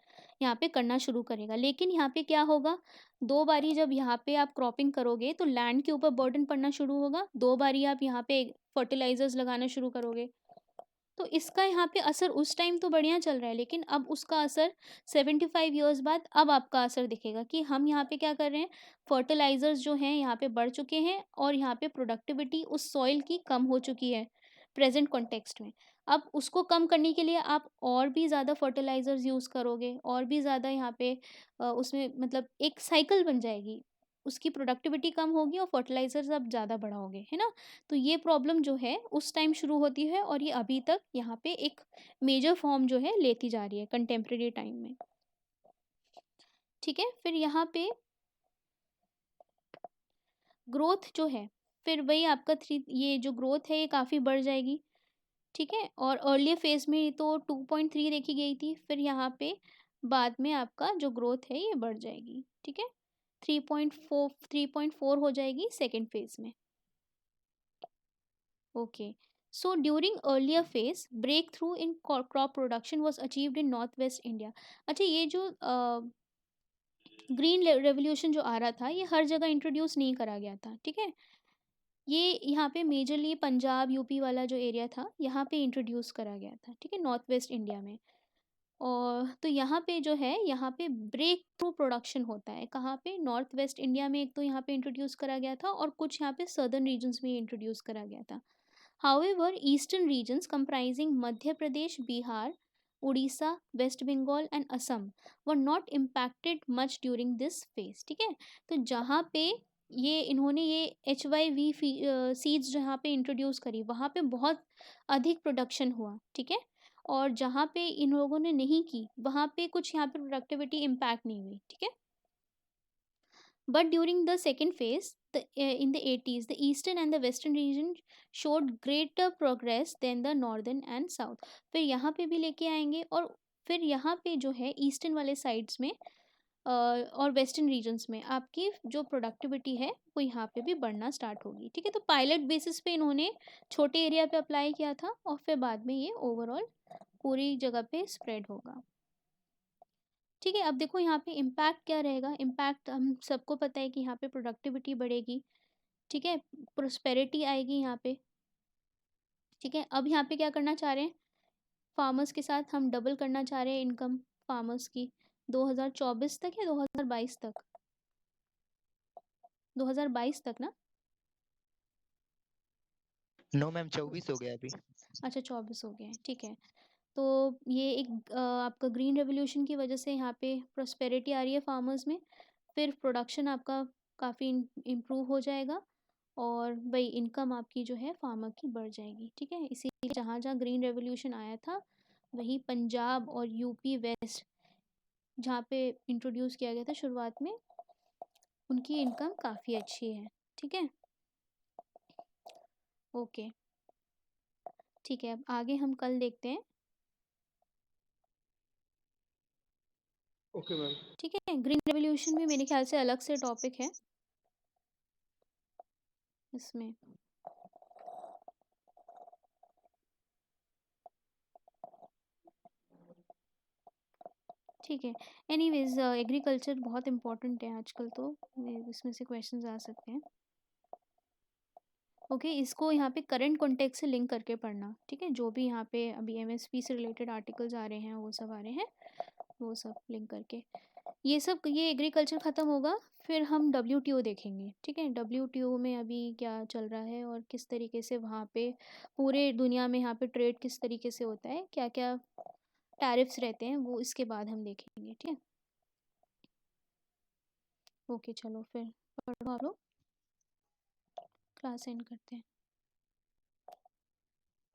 यहाँ पे करना शुरू करेगा। लेकिन यहाँ पे क्या होगा, 2 बारी जब यहाँ पे आप क्रॉपिंग करोगे तो लैंड के ऊपर बर्डन पड़ना शुरू होगा, 2 बारी आप यहाँ पे फर्टिलाइज़र्स लगाना शुरू करोगे। तो इसका यहाँ पे असर उस टाइम तो बढ़िया चल रहा है, लेकिन अब उसका असर 75 ईयर्स बाद अब आपका असर दिखेगा कि हम यहाँ पे क्या कर रहे हैं, फर्टिलाइज़र्स जो हैं यहाँ पे बढ़ चुके हैं और यहाँ पे प्रोडक्टिविटी उस सॉइल की कम हो चुकी है प्रेजेंट कॉन्टेक्स्ट में। अब उसको कम करने के लिए आप और भी ज़्यादा फर्टिलाइज़र्स यूज़ करोगे, और भी ज़्यादा यहाँ पे उसमें मतलब एक साइकिल बन जाएगी, उसकी प्रोडक्टिविटी कम होगी और फर्टिलाइज़र्स आप ज़्यादा बढ़ाओगे, है ना। तो ये प्रॉब्लम जो है उस टाइम शुरू होती है और ये अभी तक यहाँ पे एक मेजर फॉर्म जो है लेती जा रही है कंटेम्प्रेरी टाइम में, ठीक है। फिर यहाँ पे ग्रोथ जो है, फिर वही आपका ये जो ग्रोथ है ये काफ़ी बढ़ जाएगी, ठीक है। और अर्लियर फेज में तो 2.3 देखी गई थी, फिर यहाँ पे बाद में आपका जो ग्रोथ है ये बढ़ जाएगी, ठीक है, 3.4 हो जाएगी सेकेंड फेज में। Okay. So during earlier phase, breakthrough in crop production was achieved in Northwest India. अच्छा, ये जो ग्रीन रेवोल्यूशन जो आ रहा था ये हर जगह इंट्रोड्यूस नहीं करा गया था, ठीक है। ये यहाँ पे मेजरली पंजाब यूपी वाला जो एरिया था यहाँ पे इंट्रोड्यूस करा गया था, ठीक है, नॉर्थ वेस्ट इंडिया में। और तो यहाँ पे जो है यहाँ पे ब्रेक थ्रू प्रोडक्शन होता है, कहाँ पे, नॉर्थ वेस्ट इंडिया में एक तो यहाँ पे इंट्रोड्यूस करा गया था और कुछ यहाँ पे सदर्न रीजन्स में इंट्रोड्यूस करा गया था। However, eastern regions comprising Madhya Pradesh, Bihar, Odisha, West Bengal and Assam were not impacted much during this phase, ठीक है। तो जहाँ पे ये इन्होंने ये HYV सीड्स जहाँ पे इंट्रोड्यूस करी वहाँ पे बहुत अधिक प्रोडक्शन हुआ, ठीक है। और जहाँ पे इन लोगों ने नहीं की वहाँ पे कुछ यहाँ पे प्रोडक्टिविटी इम्पैक्ट नहीं हुई, ठीक है। But during the second phase, in the 80s, the eastern and the western region showed greater progress than the northern and south. फिर यहाँ पे भी लेके आएंगे और फिर यहाँ पे जो है ईस्टर्न वाले साइड्स में और वेस्टर्न रीजन्स में आपकी जो प्रोडक्टिविटी है वो यहाँ पे भी बढ़ना स्टार्ट होगी, ठीक है। तो पायलट बेसिस पे इन्होंने छोटे एरिया पे अप्लाई किया था और फिर बाद में ये ओवरऑल पूरी जगह पे स्प्रेड होगा, ठीक है। अब देखो यहाँ पे इम्पैक्ट क्या रहेगा, इम्पैक्ट हम सबको पता है कि यहाँ पे प्रोडक्टिविटी बढ़ेगी, ठीक है, प्रोस्पेरिटी आएगी यहाँ पे, ठीक है। अब यहाँ पे क्या करना चाह रहे हैं, फार्मर्स के साथ हम डबल करना चाह रहे हैं इनकम फार्मर्स की 2024 तक या 2022 तक, 2022 तक ना। नो मैम 24 हो गया अभी। अच्छा 24 हो गया है, ठीक है। तो ये एक आपका ग्रीन रेवोल्यूशन की वजह से यहाँ पे प्रोस्पेरिटी आ रही है फार्मर्स में, फिर प्रोडक्शन आपका काफ़ी इम्प्रूव हो जाएगा और वही इनकम आपकी जो है फार्मर की बढ़ जाएगी, ठीक है। इसीलिए जहाँ जहाँ ग्रीन रेवोल्यूशन आया था वही पंजाब और यूपी वेस्ट जहाँ पे इंट्रोड्यूस किया गया था शुरुआत में, उनकी इनकम काफ़ी अच्छी है, ठीक है। ओके, ठीक है, अब आगे हम कल देखते हैं। Okay ma'am. ठीक है, ग्रीन रेवोल्यूशन भी मेरे ख्याल से अलग से टॉपिक है इसमें। ठीक है, एनीवेज एग्रीकल्चर बहुत इम्पोर्टेंट है आजकल, तो इसमें से क्वेश्चंस आ सकते हैं। ओके, इसको यहाँ पे करंट कॉन्टेक्स्ट से लिंक करके पढ़ना, ठीक है, जो भी यहाँ पे अभी एमएसपी से रिलेटेड आर्टिकल्स आ रहे हैं वो सब आ रहे हैं, वो सब लिंक करके ये एग्रीकल्चर ख़त्म होगा, फिर हम WTO देखेंगे। ठीक है, WTO में अभी क्या चल रहा है और किस तरीके से वहाँ पे पूरे दुनिया में यहाँ पे ट्रेड किस तरीके से होता है, क्या क्या टैरिफ्स रहते हैं, वो इसके बाद हम देखेंगे। ठीक है, ओके, चलो फिर पढ़ो आप लोग, क्लास एंड करते हैं।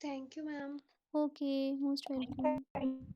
Thank you ma'am. Okay, most welcome.